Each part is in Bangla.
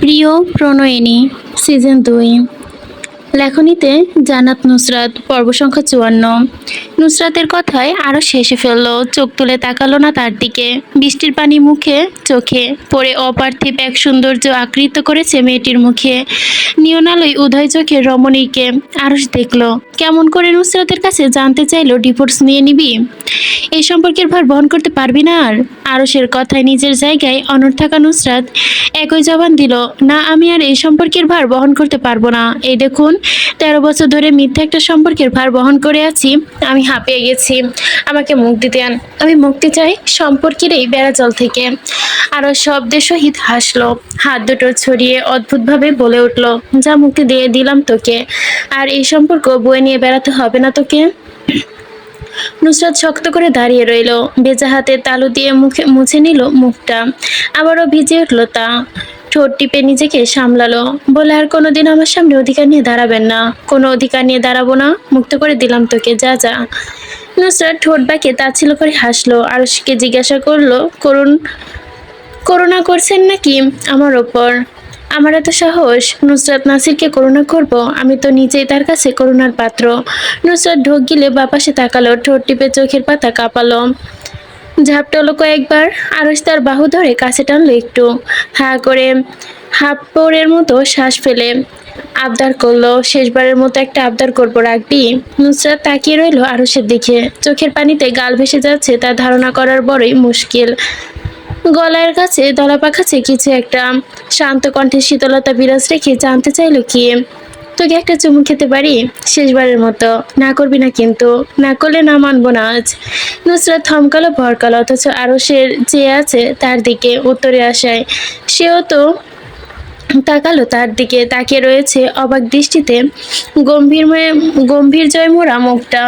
প্রিয় প্রণয়িনী সিজন 2 লেখনীতে জান্নাত নুসরাত পর্ব সংখ্যা 54। নুসরাতের কথায় আরো শেষে ফেললো, চোখ তুলে তাকালো না তার দিকে। বৃষ্টির পানি মুখে চোখে পড়ে অপার্থিব এক সৌন্দর্য আকৃষ্ট করেছে মেয়েটির মুখে। নিয়নালয় উদয় চোখে রমণীকে আরস দেখলো। কেমন করে নুসরাতের কাছে জানতে চাইলো, ডিভোর্স নিয়ে নিবি? এই সম্পর্কের ভার বহন করতে পারবি না আর? আরসের কথায় নিজের জায়গায় অনড় থাকা নুসরাত একই জবান দিল, না আমি আর এই সম্পর্কের ভার বহন করতে পারবো না। এই দেখুন, 13 বছর ধরে মিথ্যা একটা সম্পর্কের ভার বহন করে আছি। আমি হাঁপিয়ে গেছি, আমাকে মুক্তি দেন। আমি মুক্তি চাই সম্পর্কের এই বেড়াজাল থেকে। আরো শব্দের সহিত হাসলো, হাত দুটো ছড়িয়ে অদ্ভুতভাবে বলে উঠলো, যা মুক্তি দিয়ে দিলাম তোকে। আর এই সম্পর্ক বয়ে নিয়ে বেড়াতে হবে না তোকে। নুসরাত শক্ত করে দাঁড়িয়ে রইল, ভেজা হাতে তালু দিয়ে মুখে মুছে নিল মুখটা। আবারও ভিজে উঠল তা। ঠোঁট টিপে নিজেকে সামলালো, বলে আর কোনোদিন আমার সামনে অধিকার নিয়ে দাঁড়াবেন না। কোনো অধিকার নিয়ে দাঁড়াবো না, মুক্ত করে দিলাম তোকে, যা যা। নুসরাত ঠোঁট বাঁকিয়ে তাচ্ছিল্য করে হাসলো। আরশকে জিজ্ঞাসা করলো, করুণা করছেন নাকি আমার ওপর? আমার এত সাহস নুসরাত নাসিরকে করুণা করব? আমি তো নিজেই তার কাছে করুণার পাত্র। নুসরাত ঢোক গিলে বাপাশে তাকালো, ঠোঁট টিপে চোখের পাতা কাঁপালো, ঝাপটালো কয়েকবার। আরশ তার বাহু ধরে কাছে টানলো একটু, হা করে হাঁপড়ের মতো শ্বাস ফেলে আবদার করলো, শেষবারের মতো একটা আবদার করবো, রাখবি? নুসরাত তাকিয়ে রইল আরশের দিকে, চোখের পানিতে গাল ভেসে যাচ্ছে তা ধারণা করার বড়ই মুশকিল। গলার কাছে দলা পাকাচ্ছে কিছু একটা। শান্ত কণ্ঠে শীতলতা বিরাজ রেখে জানতে চাইলো, কি তোকে একটা চুমু খেতে পারি শেষবারের মতো? না করবি না কিন্তু? না করলে না মানবো না আজ। নুসরাত থমকালো, ভরকালো, অথচ আরশের চেয়ে আছে তার দিকে উত্তরে আসায়। সেও তো তাকালো তার দিকে, তাকিয়ে রয়েছে অবাক দৃষ্টিতে। গম্ভীর জয় মোরা মুখটা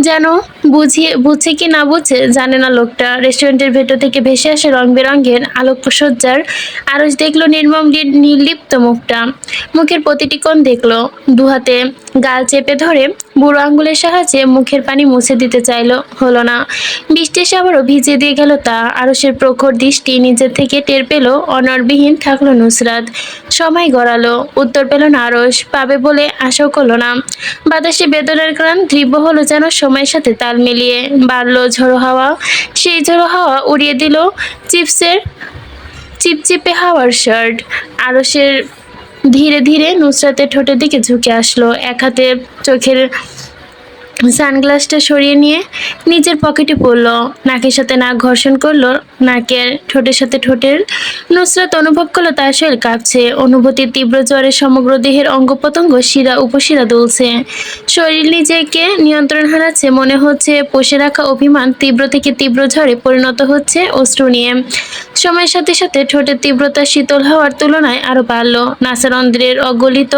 যেন বুঝছে কি না বুঝছে জানে না লোকটা। রেস্টুরেন্টের ভেতর থেকে ভেসে আসে রং বেরঙের আলোকসজ্জার। আরশ দেখলো নির্মম নির্লিপ্ত মুখটা, মুখের প্রতিটি কোণ দেখলো। দুহাতে গাল চেপে ধরে বুড়ো আঙ্গুলের সাহায্যে মুখের পানি মুছে দিতে চাইলো, হলো না। বৃষ্টি এসে আবারও ভিজিয়ে দিয়ে গেল তা। আরশের প্রখর দৃষ্টি নিজের থেকে টের পেল, অনড়বিহীন থাকলো নুসরাত। সময় গড়ালো, উত্তর পেল না আরশ, পাবে বলে আশাও করলো না। বাতাসে বেদনার গ্রান তীব্র হলো যেন সময়ের সাথে তাল মিলিয়ে। বাড়লো ঝোড়ো হাওয়া, সেই ঝোড়ো হাওয়া উড়িয়ে দিল চিপচিপে হাওয়ার শার্ট। আরশের ধীরে ধীরে নুসরাতের ঠোঁটের দিকে ঝুঁকে আসলো, এক হাতে চোখের সানগ্লাসটা সরিয়ে নিয়ে নিজের পকেটে পড়লো, নাকের সাথে নাক ঘর্ষণ করলো, নাকের ঠোঁটের সাথে ঠোঁটের। নুসরাত অনুভব করলো তার শরীর কাঁপছে, অনুভূতির তীব্র জ্বরে সমগ্র দেহের অঙ্গ প্রত্যঙ্গ শিরা উপশিরা দুলছে। শরীর নিজেকে নিয়ন্ত্রণ হারাচ্ছে, মনে হচ্ছে পুষে রাখা অভিমান তীব্র থেকে তীব্র ঝড়ে পরিণত হচ্ছে অশ্রু নিয়ে। সময়ের সাথে সাথে ঠোঁটের তীব্রতা শীতল হওয়ার তুলনায় আরো বাড়লো। নাসারন্ধ্রের অগলিত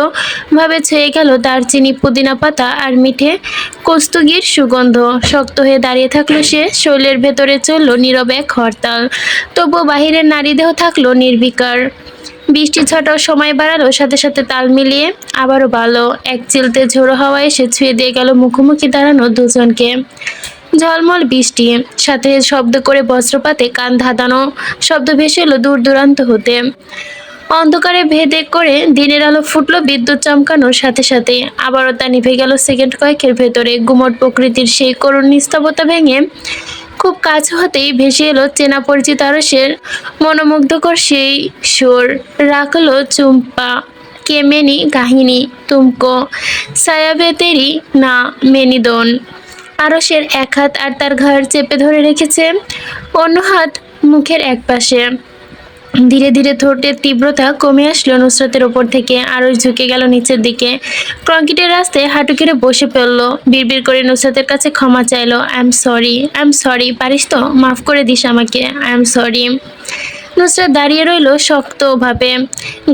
ভাবে ছুঁয়ে গেল দারচিনি, পুদিনা পাতা আর মিঠে কস্তুগীর সুগন্ধ। শক্ত হয়ে দাঁড়িয়ে থাকলো সে, শরীরের ভেতরে চলল নীরব এক হরতাল। তবুও বাহিরের নারীদেহ থাকলো নির্বিকার। বৃষ্টি ছটাও সময় বাড়ালো, সাথে সাথে তাল মিলিয়ে আবারও বাড়লো। এক চিলতে ঝোড়ো হাওয়া এসে ছুঁয়ে দিয়ে গেল মুখোমুখি দাঁড়ানো দুজনকে। ঝলমল বৃষ্টি, সাথে শব্দ করে বজ্রপাতে কান ধাঁধানো শব্দ ভেসে এলো দূর দূরান্ত হতে। অন্ধকারে ভেদে করে দিনের আলো ফুটলো বিদ্যুৎ চমকানোর সাথে সাথে, আবারও তা নিভে গেল সেকেন্ড কয়েকের ভেতরে। গুমট প্রকৃতির সেই করুণ নিস্তবতা ভেঙে খুব কাছে হতেই ভেসে এলো চেনা পরিচিত আরশের মনোমুগ্ধকর সেই সুর, রাখলো চুম্পা কে মেনি কাহিনী তুমকো সায়াবে তেরি না মেনি দোন। আরশের এক হাত আর তার ঘাড় চেপে ধরে রেখেছে, অন্য হাত মুখের এক পাশে। ধীরে ধীরে ঠোঁটের তীব্রতা কমে আসলো নুসরাতের ওপর থেকে। আরশ ঝুঁকে গেল নিচের দিকে, কংক্রিটের রাস্তায় হাঁটু কেড়ে বসে পড়লো। বিড়বিড় করে নুসরাতের কাছে ক্ষমা চাইলো, আই এম সরি, পারিস তো? মাফ করে দিস আমাকে, আই এম সরি। নুসরাত দাঁড়িয়ে রইল শক্তভাবে,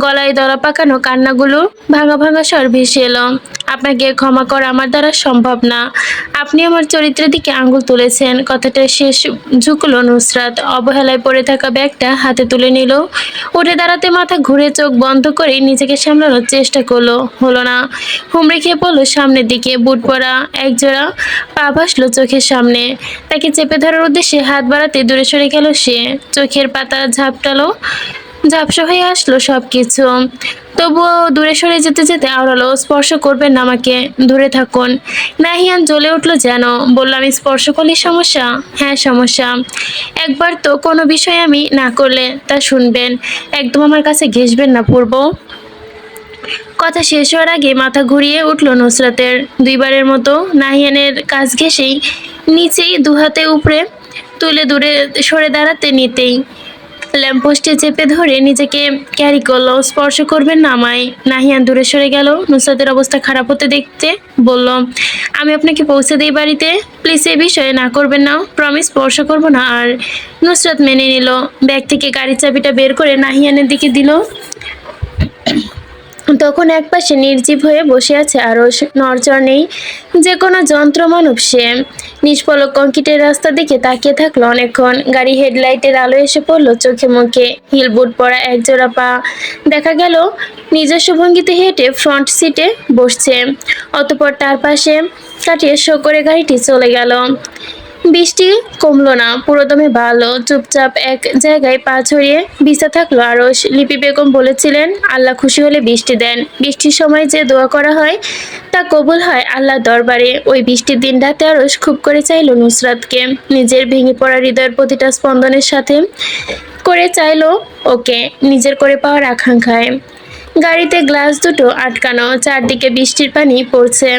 গলায় দলা পাকানো কান্নাগুলো ভাঙা ভাঙা স্বর ভেসে এলো। আপনাকে ক্ষমা করা আমার দ্বারা সম্ভব না। আপনি আমার চরিত্রের দিকে আঙ্গুল তুলেছেন। কথাটা শেষ ঝুঁকলো নুসরাত, অবহেলায় পড়ে থাকা ব্যাগটা হাতে তুলে নিল। উঠে দাঁড়াতে মাথা ঘুরে চোখ বন্ধ করে নিজেকে সামলানোর চেষ্টা করলো, হলো না। হুমড়ি খেয়ে পড়লো সামনের দিকে, বুট পরা একজোড়া পা ভাসলো চোখের সামনে। তাকে চেপে ধরার উদ্দেশ্যে হাত বাড়াতে দূরে সরে গেল সে, চোখের পাতা ঝাপটালো ঝাপসা হয়ে আসলো সবকিছু। তবুও দূরে সরে যেতে যেতে আওড়ালো, স্পর্শ করবেন না আমাকে, দূরে থাকুন। নাহিয়ান জ্বলে উঠলো যেন, বলল আমি স্পর্শ করলে সমস্যা? হ্যাঁ সমস্যা। একবার তো কোনো বিষয় আমি না করলে তা শুনবেন, একদম আমার কাছে ঘেঁষবেন না পূর্ব। কথা শেষ হওয়ার আগে মাথা ঘুরিয়ে উঠল নুসরাতের। দুইবারের মতো নাহিয়ানের কাছ ঘেঁষেই নিচেই দুহাতে উপরে তুলে দূরে সরে দাঁড়াতে নিতেই ল্যাম্পপোস্টে চেপে ধরে নিজেকে ক্যারি করলো, স্পর্শ করবেন না আমায়। নাহিয়ান দূরে সরে গেল। নুসরাতের অবস্থা খারাপ হতে দেখতে বলল, আমি আপনাকে পৌঁছে দিই বাড়িতে, প্লিজ এই বিষয়ে না করবেন না, প্রমিস স্পর্শ করবো না আর। নুসরাত মেনে নিল। ব্যাগ থেকে গাড়ির চাবিটা বের করে নাহিয়ানের দিকে দিল। তখন একপাশে নির্জীব হয়ে বসে আছে আরশ, নড়চড় নেই, যে কোনো যন্ত্রমানব সে। নিষ্পলক কংক্রিটের রাস্তা দিকে তাকিয়ে থাকলো অনেকক্ষণ। গাড়ি হেডলাইটের আলো এসে পড়লো চোখে মুখে। হিল বুট পরা একজোড়া পা দেখা গেল নিজস্ব ভঙ্গিতে হেঁটে ফ্রন্ট সিটে বসছে। অতঃপর তার পাশে কাটিয়ে শো করে গাড়িটি চলে গেল। বৃষ্টি কমলো না, পুরোদমে বাড়লো। চুপচাপ এক জায়গায় পা ছড়িয়ে ভিজতে থাকলো আরশ। লিপি বেগম বলেছিলেন, আল্লাহ খুশি হলে বৃষ্টি দেন। বৃষ্টির সময় যে দোয়া করা হয় তা কবুল হয় আল্লাহর দরবারে। ওই বৃষ্টির দিন রাতে আরশ খুব করে চাইল নুসরাতকে, নিজের ভেঙে পড়া হৃদয়ের প্রতিটা স্পন্দনের সাথে করে চাইলো ওকে, নিজের করে পাওয়ার আকাঙ্ক্ষায়। গাড়িতে গ্লাস দুটো আটকানো, চারদিকে বৃষ্টির পানি পড়ছে।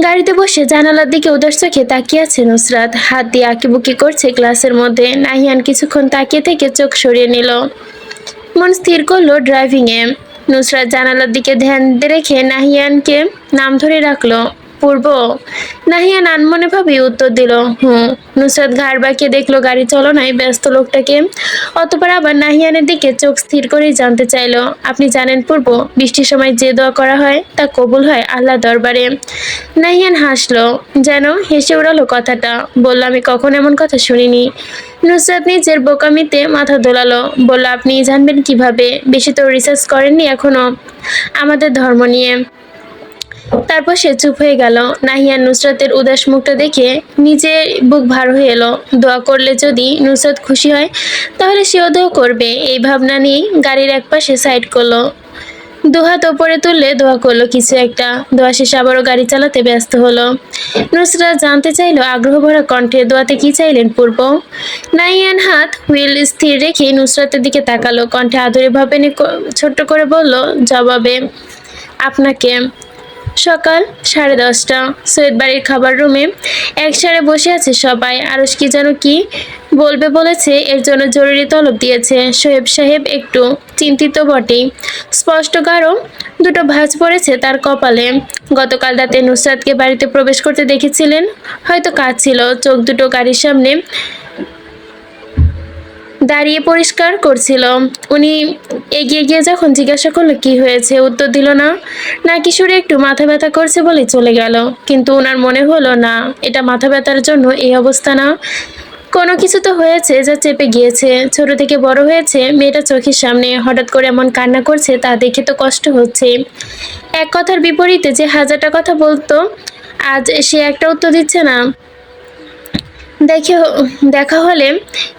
গাড়িতে বসে জানালার দিকে উদাস চোখে তাকিয়ে আছে নুসরাত, হাত দিয়ে আঁকিবুকি করছে গ্লাসের মধ্যে। নাহিয়ান কিছুক্ষণ তাকিয়ে থেকে চোখ সরিয়ে নিল, মন স্থির করলো ড্রাইভিংয়ে। নুসরাত জানালার দিকে ধ্যান রেখে নাহিয়ানকে নাম ধরে রাখলো, পূর্ব। নাহিয়ান আনমনে ভাবে উত্তর দিল, হুম। নুসরাত ঘাড় বাঁকিয়ে দেখলো গাড়ি চালনায় ব্যস্ত লোকটাকে। অতঃপর আবার নাহিয়ানের দিকে চোখ স্থির করেই জানতে চাইলো, আপনি জানেন পূর্ব, বৃষ্টির সময় যে দোয়া করা হয় তা কবুল হয় আল্লাহ দরবারে? নাহিয়ান হাসলো, যেন হেসে উড়ালো কথাটা। বলল, আমি কখন এমন কথা শুনিনি। নুসরাত নিজের বোকামিতে মাথা দোলালো, বলল, আপনি জানবেন কিভাবে? বেশি তো রিসার্চ করেননি এখনো আমাদের ধর্ম নিয়ে। তারপর সে চুপ হয়ে গেল। নাহিয়ান নুসরাতের উদাস মুখটা দেখে নিজের বুক ভার হয়ে এলো। দোয়া করলে যদি নুসরাত খুশি হয় তাহলে সেও দোয়া করবে, এই ভাবনা নিয়ে গাড়ির একপাশে সাইড করলো। দুহাত ওপরে তুললে দোয়া করলো কিছু একটা। দোয়া শেষে আবারও গাড়ি চালাতে ব্যস্ত হলো। নুসরাত জানতে চাইলো আগ্রহ ভরা কণ্ঠে, দোয়াতে কি চাইলেন পূর্ব? নাহিয়ান হাত হুইল স্থির রেখে নুসরাতের দিকে তাকালো, কণ্ঠে আদরে ভাবে ছোট্ট করে বলল, জবাবে, আপনাকে। সকাল 10:30, সৈয়দ বাড়ির খাবার রুমে একসারে বসে আছে সবাই। আরশ কি যেন কি বলবে বলেছে, এর জন্য জরুরি তলব দিয়েছে। সোহেব সাহেব একটু চিন্তিত বটেই, স্পষ্ট গাঢ় দুটো ভাঁজ পড়েছে তার কপালে। গতকাল রাতে নুসরাতকে বাড়িতে প্রবেশ করতে দেখেছিলেন, হয়তো কাজ ছিল। চোখ দুটো গাড়ির সামনে দাঁড়িয়ে পরিষ্কার করছিল। উনি এগিয়ে গিয়ে যখন জিজ্ঞাসা করলো কি হয়েছে, উত্তর দিল না। নাকি সুরে একটু মাথা ব্যথা করছে বলে চলে গেল। কিন্তু ওনার মনে হলো না, এটা মাথা ব্যথার জন্য এই অবস্থা না, কোনো কিছু তো হয়েছে যা চেপে গিয়েছে। ছোট থেকে বড় হয়েছে মেয়েটা চোখের সামনে, হঠাৎ করে এমন কান্না করছে তা দেখে তো কষ্ট হচ্ছে। এক কথার বিপরীতে যে হাজারটা কথা বলতো, আজ সে একটা উত্তর দিচ্ছে না। দেখে দেখা হলে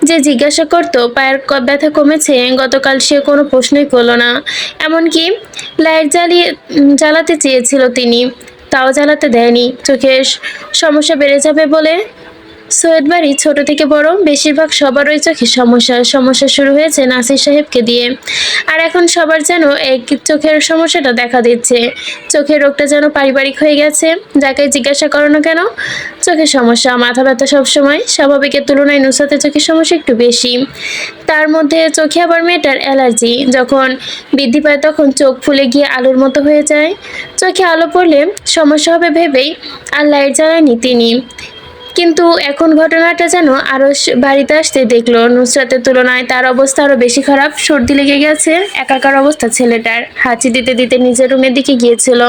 যে জিজ্ঞাসা করতো পায়ের ব্যথা কমেছে, গতকাল সে কোনো প্রশ্নই করলো না। এমনকি লাইট জ্বালাতে চেয়েছিল তিনি, তাও জ্বালাতে দেয়নি, চোখের সমস্যা বেড়ে যাবে বলে। সৈয়দ বাড়ি ছোট থেকে বড় বেশিরভাগ সবারই চোখের সমস্যা শুরু হয়েছে নাসির সাহেবকে দিয়ে। আর এখন সবার যেন এই চোখের সমস্যাটা দেখা দিচ্ছে। চোখের রোগটা যেন পারিবারিক হয়ে গেছে। যাকে জিজ্ঞাসা করো না কেন, চোখের সমস্যা, মাথা ব্যথা সবসময়। স্বাভাবিকের তুলনায় নুসরাতের চোখের সমস্যা একটু বেশি। তার মধ্যে চোখে আবার মেয়েটার অ্যালার্জি, যখন বৃদ্ধি পায় তখন চোখ ফুলে গিয়ে আলুর মতো হয়ে যায়। চোখে আলো পড়লে সমস্যা হবে ভেবেই আর লাইট জ্বালায়নি তিনি। কিন্তু এখন ঘটনাটা যেন আরশ বাড়িতে আসতে দেখলো নুসরাতের তুলনায় তার অবস্থা আরো বেশি খারাপ। সর্দি লেগে গেছে, একাকার অবস্থা ছেলেটার। হাঁচি দিতে দিতে নিজের রুমের দিকে গিয়েছিল।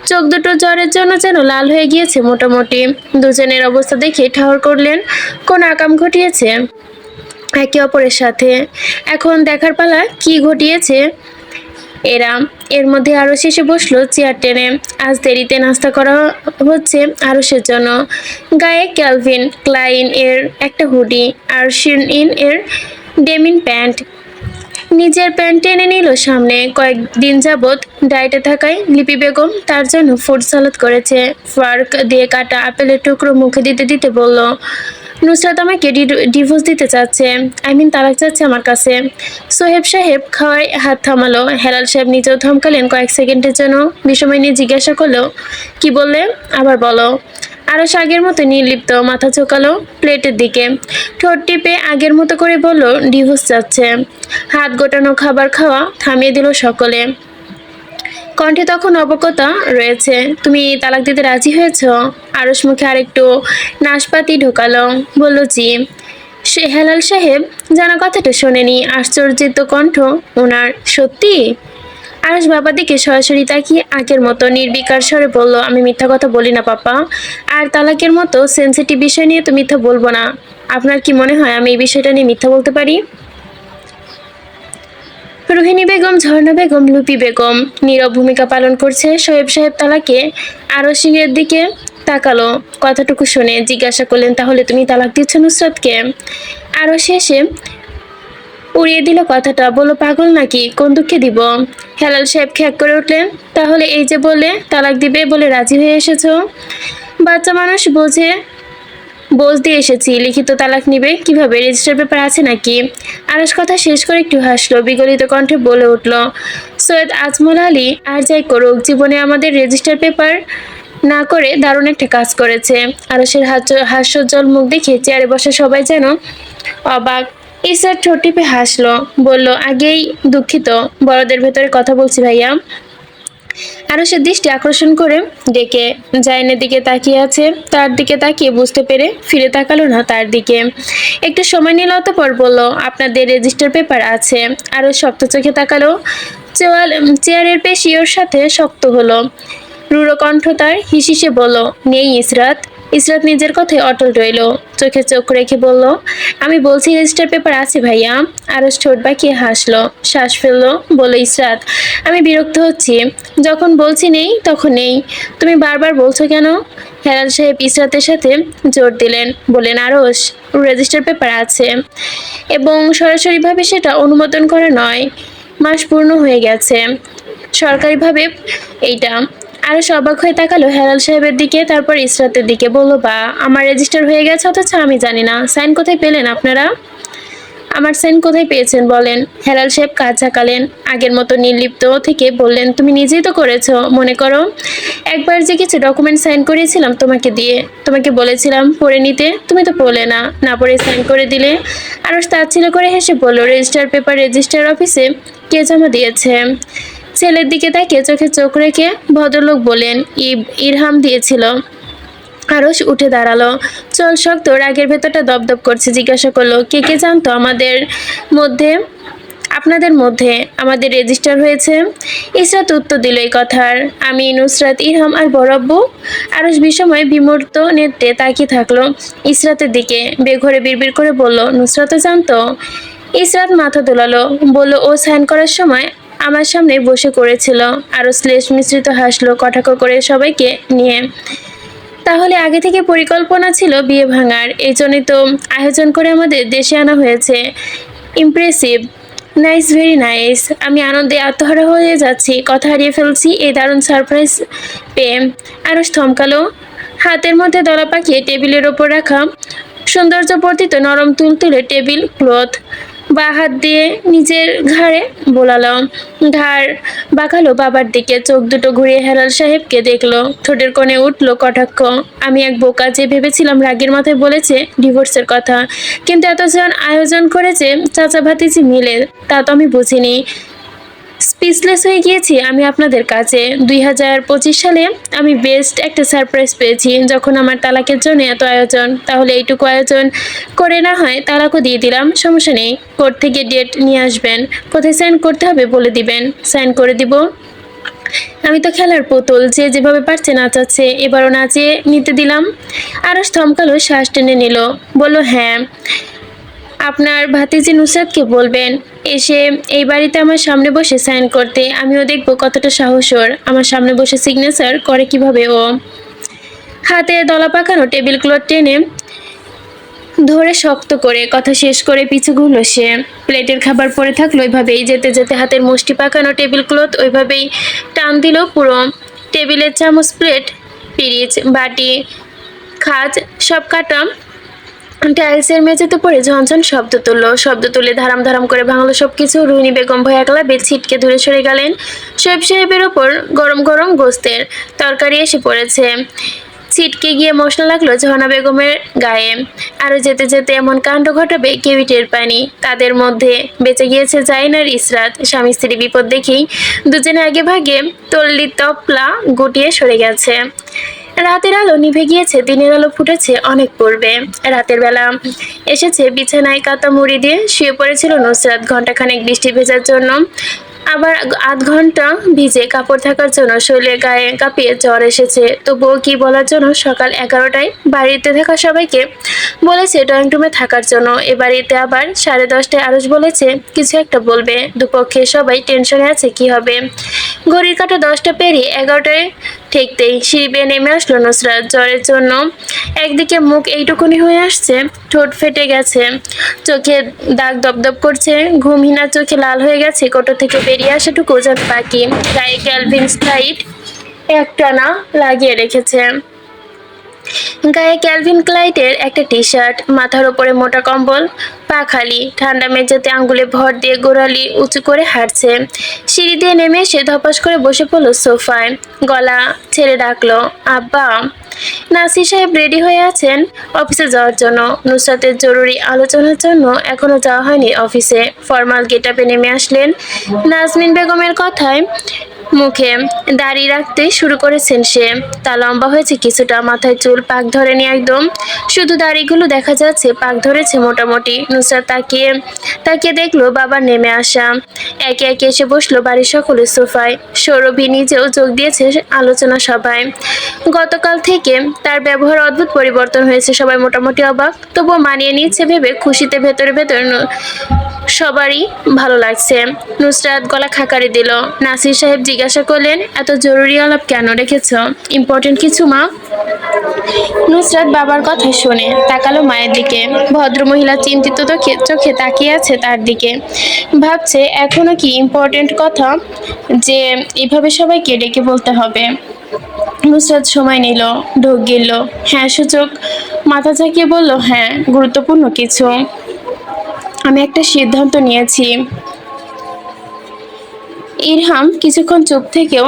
চোখ দুটো জ্বরের জন্য যেন লাল হয়ে গিয়েছে মোটামুটি। দুজনের অবস্থা দেখে ঠাহর করলেন কোন আকাম ঘটিয়েছে একে অপরের সাথে। এখন দেখার পালা কি ঘটিয়েছে এরা। এর মধ্যে আরশ এসে বসলো চেয়ার টেনে। আজ দেরিতে নাস্তা করা হচ্ছে আরশের জন্য। গায়ে ক্যালভিন ক্লাইন এর একটা হুডি আর শিরইন এর ডেমিন প্যান্ট, নিজের প্যান্ট টেনে নিল সামনে। কয়েকদিন যাবৎ ডায়েটে থাকায় লিপি বেগম তার জন্য ফুড সালাদ করেছে। ফর্ক দিয়ে কাটা আপেলের টুকরো মুখে দিতে দিতে বলল, নুসরাত আমাকে ডিভোর্স দিতে চাচ্ছে, তালাক চাচ্ছে আমার কাছে। সোহেব সাহেব খাওয়ায় হাত থামালো। হেলাল সাহেব নিজেও থমকালেন কয়েক সেকেন্ডের জন্য। বিষময় নিয়ে জিজ্ঞাসা করলো, কি বললে? আবার বলো। আরস আগের মতো নির্লিপ্ত, মাথা ঝোঁকালো প্লেটের দিকে। ঠোঁট টিপে আগের মতো করে বলল, ডিভোর্স চাচ্ছে। হাত গোটানো খাবার খাওয়া থামিয়ে দিল সকলে। কণ্ঠে তখন অবকতা রয়েছে। তুমি তালাক দিতে রাজি হয়েছ? আরস মুখে আরেকটু নাশপাতি ঢোকালো, বলল জি। সে হেলাল সাহেব যেন কথাটা শোনেনি। আশ্চর্যিত কণ্ঠ ওনার। সত্যি? আরস বাবার দিকে সরাসরি তাকিয়ে আগের মতো নির্বিকার স্বরে বলল, আমি মিথ্যা কথা বলি না পাপা। আর তালাকের মতো সেনসিটিভ বিষয় নিয়ে তো মিথ্যা বলবো না। আপনার কি মনে হয় আমি এই বিষয়টা নিয়ে মিথ্যা বলতে পারি? রোহিণী বেগম, ঝর্ণা বেগম, লুপি বেগম নীরব ভূমিকা পালন করছে। সোহেব সাহেব তালাকে আরশিনের দিকে তাকালো। কথাটুকু শুনে জিজ্ঞাসা করলেন, তাহলে তুমি তালাক দিচ্ছ নুসরাতকে? আরো শেষে উড়িয়ে দিল কথাটা, বলল, পাগল নাকি? কোন দুঃখে দিব? হেলাল সাহেব খ্যাক করে উঠলেন, তাহলে এই যে বলে তালাক দিবে বলে রাজি হয়ে এসেছো? বাচ্চা মানুষ বোঝে, বোঝ দিয়ে এসেছি। লিখিত তালাক নিবে কিভাবে? রেজিস্টার পেপার আছে নাকি? আরস কথা শেষ করে একটু হাসলো, বিগলিত কণ্ঠে বলে উঠল, সৈয়দ আজমল আলী আর যাই করুক, জীবনে আমাদের রেজিস্টার পেপার না করে দারুণ একটা কাজ করেছে। আরসের হাস্যোজ্জ্বল মুখ দেখে চেয়ারে বসে সবাই যেন অবাক। ইসরাত ঠোঁট টিপে হাসলো, বলল, আগেই দুঃখিত, বড়দের ভেতরে কথা বলছি ভাইয়া। আরশের দৃষ্টি আকর্ষণ করে ডেকে জাইনের দিকে তাকিয়ে আছে। তার দিকে তাকিয়ে বুঝতে পেরে ফিরে তাকালো না তার দিকে। একটু সময় নিল, অতঃপর বলল, আপনাদের রেজিস্টার পেপার আছে। আরো শক্ত চোখে তাকালো। চেয়ারের পেশি ওর সাথে শক্ত হলো। রূঢ় কণ্ঠ তার হিসিসে বলল, নেই ইসরাত। ইসরাত নিজের কথায় অটল রইল, চোখে চোখ রেখে বলল, আমি বলছি রেজিস্টার পেপার আছে ভাইয়া। আরো ঠোঁট বাঁকিয়ে হাসলো, শ্বাস ফেললো, বলল, ইসরাত আমি বিরক্ত হচ্ছি। যখন বলছি নেই তখন নেই, তুমি বারবার বলছো কেন? হেলাল সাহেব ইসরাতের সাথে জোর দিলেন, বলেন, আরস রেজিস্টার পেপার আছে এবং সরাসরিভাবে সেটা অনুমোদন করা নয়। মাস পূর্ণ হয়ে গেছে সরকারিভাবে এইটা। আরো অবাক হয়ে তাকালো হেলাল সাহেবের দিকে, তারপর ইসরাতের দিকে। বলল, বা আমার রেজিস্টার হয়ে গেছে অথচ আমি জানি না। সাইন কোথায় পেলেন আপনারা? আমার সাইন কোথায় পেয়েছেন বলেন? হেলাল সাহেব কাজ ঝাঁকালেন। আগের মতো নির্লিপ্ত থেকে বললেন, তুমি নিজেই তো করেছো। মনে করো একবার যে কিছু ডকুমেন্ট সাইন করিয়েছিলাম তোমাকে দিয়ে, তোমাকে বলেছিলাম পড়ে নিতে, তুমি তো পড়লে না, না পড়ে সাইন করে দিলে। আরো তাচ্ছিল্য করে হেসে বলল, রেজিস্টার পেপার রেজিস্টার অফিসে কে জমা দিয়েছে? ছেলের দিকে তাকিয়ে চোখে চোখ রেখে ভদ্রলোক বলেন, ইরহাম দিয়েছিল। আরস উঠে দাঁড়ালো, চল শক্ত, রাগের ভেতরটা দপদপ করছে। জিজ্ঞাসা করলো, কে কে জানতো মধ্যে আপনাদের মধ্যে আমাদের রেজিস্টার হয়েছে? ইসরাত উত্তর দিল এই কথার, আমি, নুসরাত, ইরহাম আর বড়াব্বু। আরস বিষময় বিমূর্ত নেত্রে তাকিয়ে থাকলো ইসরাতের দিকে। বেঘরে বিড়বিড় করে বলল, নুসরাতও জানতো? ইসরাত মাথা দোলালো, বলল, ও সাইন করার সময় আমার সামনে বসে করেছিল। আরো শ্লেষ মিশ্রিত হাসলো, কটাক্ষ করে সবাইকে নিয়ে। তাহলে আগে থেকে পরিকল্পনা ছিল বিয়ে ভাঙার, এই জন্যই তো আয়োজন করে আমাদের দেশে আনা হয়েছে। Impressive, nice, very nice. আমি আনন্দে আত্মহারা হয়ে যাচ্ছি, কথা হারিয়ে ফেলছি এই দারুণ সারপ্রাইজ পেয়ে। আরো থমকালো, হাতের মধ্যে দলা পাকিয়ে টেবিলের ওপর রাখা সৌন্দর্যবর্ধিত নরম তুলতুলে টেবিল ক্লথ বা হাত দিয়ে নিজের ঘাড়ে বোলালো। ঘাড় বাঁকালো বাবার দিকে, চোখ দুটো ঘুরিয়ে হেলাল সাহেবকে দেখলো। ঠোঁটের কোণে উঠল কটাক্ষ, আমি এক বোকা যে ভেবেছিলাম রাগের মাথায় বলেছে ডিভোর্সের কথা, কিন্তু এতজন আয়োজন করেছে চাচা ভাতিজি মিলে, তা তো আমি বুঝিনি। স্পিচলেস হয়ে গিয়েছি আমি আপনাদের কাছে। 2025 সালে আমি বেস্ট একটা সারপ্রাইজ পেয়েছি, যখন আমার তালাকের জন্য এত আয়োজন, তাহলে এইটুকু আয়োজন করে না হয় তালাকও দিয়ে দিলাম, সমস্যা নেই। কোর্ট থেকে ডেট নিয়ে আসবেন, কোথায় সাইন করতে হবে বলে দিবেন, সাইন করে দিব। আমি তো খেলার পুতুল, যে যেভাবে পারছে নাচাচ্ছে, এবারও নাচিয়ে নিতে দিলাম। আরো থমকালো, শ্বাস টেনে নিল, বলল, হ্যাঁ আপনার ভাতিজি নুসরাতকে বলবেন এসে এই বাড়িতে আমার সামনে বসে সাইন করতে, আমিও দেখবো কতটা সাহস ওর। আমার সামনে বসে সিগনেচার করে কিভাবে ও। হাতে দলা পাকানো টেবিল ক্লথ টেনে ধরে শক্ত করে কথা শেষ করে পিছু ঘুরল সে। প্লেটের খাবার পড়ে থাকলো ওইভাবেই, যেতে যেতে হাতের মুষ্টি পাকানো টেবিল ক্লথ ওইভাবেই টান দিল পুরো। টেবিলের চামচ, প্লেট, পিরিচ, বাটি, খাজ সব কাটা টাইলসের মেঝেতে পড়ে ঝনঝন শব্দ তুলে ধারাম ধারাম করে ভাঙলো সবকিছু। রুহিনী বেগম ভয় একলা বেদ ছিটকে দূরে সরে গেলেন। শোয়েব সাহেবের ওপর গরম গরম গোস্তের তরকারি এসে পড়েছে, ছিটকে গিয়ে মশলা লাগলো ঝর্ণা বেগমের গায়ে। আরো যেতে যেতে এমন কাণ্ড ঘটাবে কেউই টের পায়নি। তাদের মধ্যে বেঁচে গিয়েছে জাইন আর ইসরাত। স্বামী স্ত্রী বিপদ দেখেই দুজনে আগে ভাগে তল্লি তপলা গুটিয়ে সরে গেছে। রাতের আলো নিভে গিয়েছে, দিনের আলো ফুটেছে অনেক পূর্বে। রাতের বেলা এসেছে, বিছানায় কাতা মুড়ি দিয়ে শুয়ে পড়েছিল নুসরাত ঘন্টাখানেক বৃষ্টি ভেজার জন্য, আবার আধ ঘন্টা ভিজে কাপড় থাকার জন্য। শরীরে গায়ে কাঁপিয়ে জ্বর এসেছে, তবুও কি বলার জন্য সকাল 11টায় বাড়িতে থাকা সবাইকে বলেছে ড্রয়িং রুমে থাকার জন্য। এ বাড়িতে আবার 10:30টায় আরুষ বলেছে কিছু একটা বলবে। দুপক্ষে সবাই টেনশনে আছে কি হবে। ঘড়ির কাঁটা 10টা পেরিয়ে 11টায় ঠেকতেই সিঁড়ি বেয়ে নেমে আসলো নুসরাত। জ্বরের জন্য একদিকে মুখ এইটুকুনি হয়ে আসছে, ঠোঁট ফেটে গেছে, চোখে দাগ দপদপ করছে, ঘুমহীনা চোখে লাল হয়ে গেছে, কোটো থেকে বেরিয়ে আসাটুকু যেন বাকি। গায়ে ক্যালভিন স্লাইড একটানা লাগিয়ে রেখেছে, গায়ে ক্যালভিন ক্লাইটের একটা টি শার্ট, মাথার ওপরে মোটা কম্বল, পা খালি, ঠান্ডা মেঝেতে আঙ্গুলে ভর দিয়ে গোড়ালি উঁচু করে হাঁটছে। সিঁড়ি দিয়ে নেমে এসে ধপাস করে বসে পড়লো সোফায়, গলা ছেড়ে ডাকলো আব্বা। নাসির সাহেব রেডি হয়ে আছেন অফিসে যাওয়ার জন্য। নুসরাতের জরুরি আলোচনার জন্য এখনো যাওয়া হয়নি অফিসে। ফর্মাল গেটআপে নেমে আসলেন। নাজমিন বেগমের কথায় মুখে দাড়ি রাখতে শুরু করেছেন সে। তা লম্বা হয়েছে কিছুটা, মাথায় চুল পাক ধরেনি একদম, শুধু দাড়িগুলো দেখা যাচ্ছে, পাক ধরেছে মোটামুটি। নুসরাত তাকিয়ে তাকিয়ে দেখলো বাবার নেমে আসা। একে একে এসে বসলো বাড়ির সকলের সোফায়। সৌরভী নিজেও যোগ দিয়েছে আলোচনা সভায়। গতকাল থেকে তার ব্যবহার অদ্ভুত পরিবর্তন হয়েছে, সবাই মোটামুটি অবাক, তবুও মানিয়ে নিচ্ছে ভেবে খুশিতে ভেতরে ভেতরে সবারই ভালো লাগছে। নুসরাত গলা খাকারি দিল। নাসির সাহেব জিজ্ঞাসা করলেন এত জরুরি আলাপ কেন রেখেছ? ইম্পর্টেন্ট কিছু মা? নুসরাত বাবার কথা শুনে তাকালো মায়ের দিকে। ভদ্রমহিলা চিন্তিত চোখে তাকিয়ে আছে তার দিকে, ভাবছে এখনো কি ইম্পর্টেন্ট কথা যে এভাবে সবাইকে ডেকে বলতে হবে। নুসরাত সময় নিল, ঢোক গিলল, হ্যাঁ সূচক মাথা ঝাঁকিয়ে বলল, হ্যাঁ গুরুত্বপূর্ণ কিছু। আমি একটা সিদ্ধান্ত নিয়েছি। ইরহাম কিছুক্ষণ চুপ থেকেও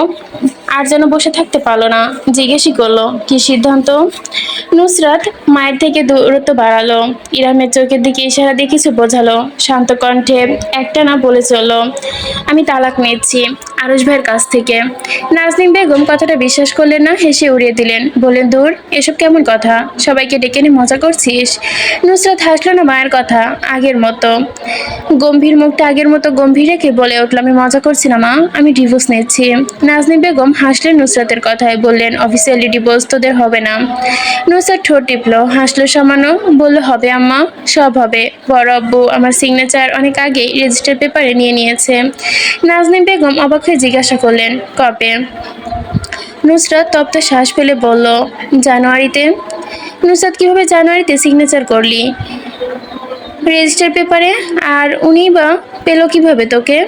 আর যেন বসে থাকতে পারলো না, জিজ্ঞেসই করলো কি সিদ্ধান্ত? নুসরাত মায়ের থেকে দূরত্ব বাড়ালো, ইরহামের চোখের দিকে ইশারা দিয়ে কিছু বোঝালো, শান্ত কণ্ঠে একটানা বলে চললো, আমি তালাক নিচ্ছি আরুষ ভাইয়ের কাছ থেকে। নাজনীন বেগম কথাটা বিশ্বাস করলেন না, হেসে উড়িয়ে দিলেন, বললেন দূর, এসব কেমন কথা, সবাইকে ডেকে নিয়ে মজা করছিস? নুসরাত হাসলো না মায়ের কথা, আগের মতো গম্ভীর মুখটা আগের মতো গম্ভীর রেখে বলে উঠল, আমি মজা করছি না মা, আমি ডিভোর্স নিচ্ছি। নাজনীন বেগম হাসলেন নুসরাতের কথায়, বললেন অফিসিয়ালি ডিভোর্স তোদের হবে না। নুসরাত ঠোঁট টিপলো, হাসলো সামান্য, বলল হবে আম্মা, সব হবে। বড় আব্বু আমার সিগনেচার অনেক আগেই রেজিস্টার পেপারে নিয়ে নিয়েছে। নাজনীন বেগম অবাক হয়ে জিজ্ঞাসা করলেন কবে? নুসরাত তপ্ত শ্বাস ফেলে বলল, জানুয়ারিতে। নুসরাত কিভাবে জানুয়ারিতে সিগনেচার করলি রেজিস্টার পেপারে, আর উনি বা পেল কিভাবে তোকে?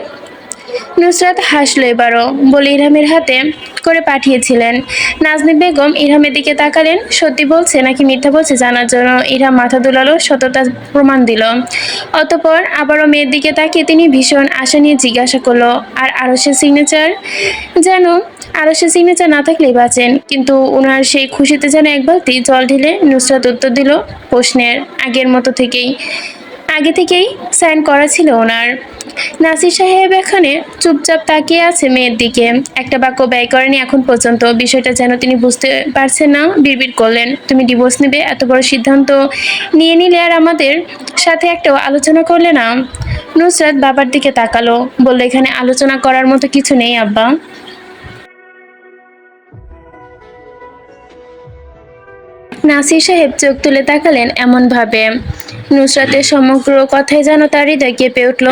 নুসরাত হাসলো এবারও, বলে ইরহামের হাতে করে পাঠিয়েছিলেন। নাজনীন বেগম ইরহামের দিকে তাকালেন, সত্যি বলছে নাকি মিথ্যা বলছে জানার জন্য। ইরহাম মাথা দুলালো, সততা প্রমাণ দিল। অতঃপর আবারও মেয়ের দিকে তাকিয়ে তিনি ভীষণ আশা নিয়ে জিজ্ঞাসা করলো, আর আরশের সিগনেচার? যেন আরশের সিগনেচার না থাকলেই বাঁচেন, কিন্তু ওনার সেই খুশিতে যেন এক বালতি জল ঢেলে নুসরাত উত্তর দিল প্রশ্নের, আগে থেকেই সাইন করা ছিল ওনার। নাসির সাহেব এখানে চুপচাপ তাকিয়ে আছে মেয়ের দিকে, একটা বাক্য ব্যয় করেনি এখন পর্যন্ত। বিষয়টা যেন তিনি বুঝতে পারছেন না, বিড়বিড় করলেন, তুমি ডিভোর্স নেবে, এত বড় সিদ্ধান্ত নিয়ে নিলে আর আমাদের সাথে একটাও আলোচনা করলে না? নুসরাত বাবার দিকে তাকালো, বলল এখানে আলোচনা করার মতো কিছু নেই আব্বা। নাসির সাহেব চোখ তুলে তাকালেন এমন ভাবে, নুসরাতের সমগ্র কথাই যেন তার হৃদয় কেঁপে উঠল।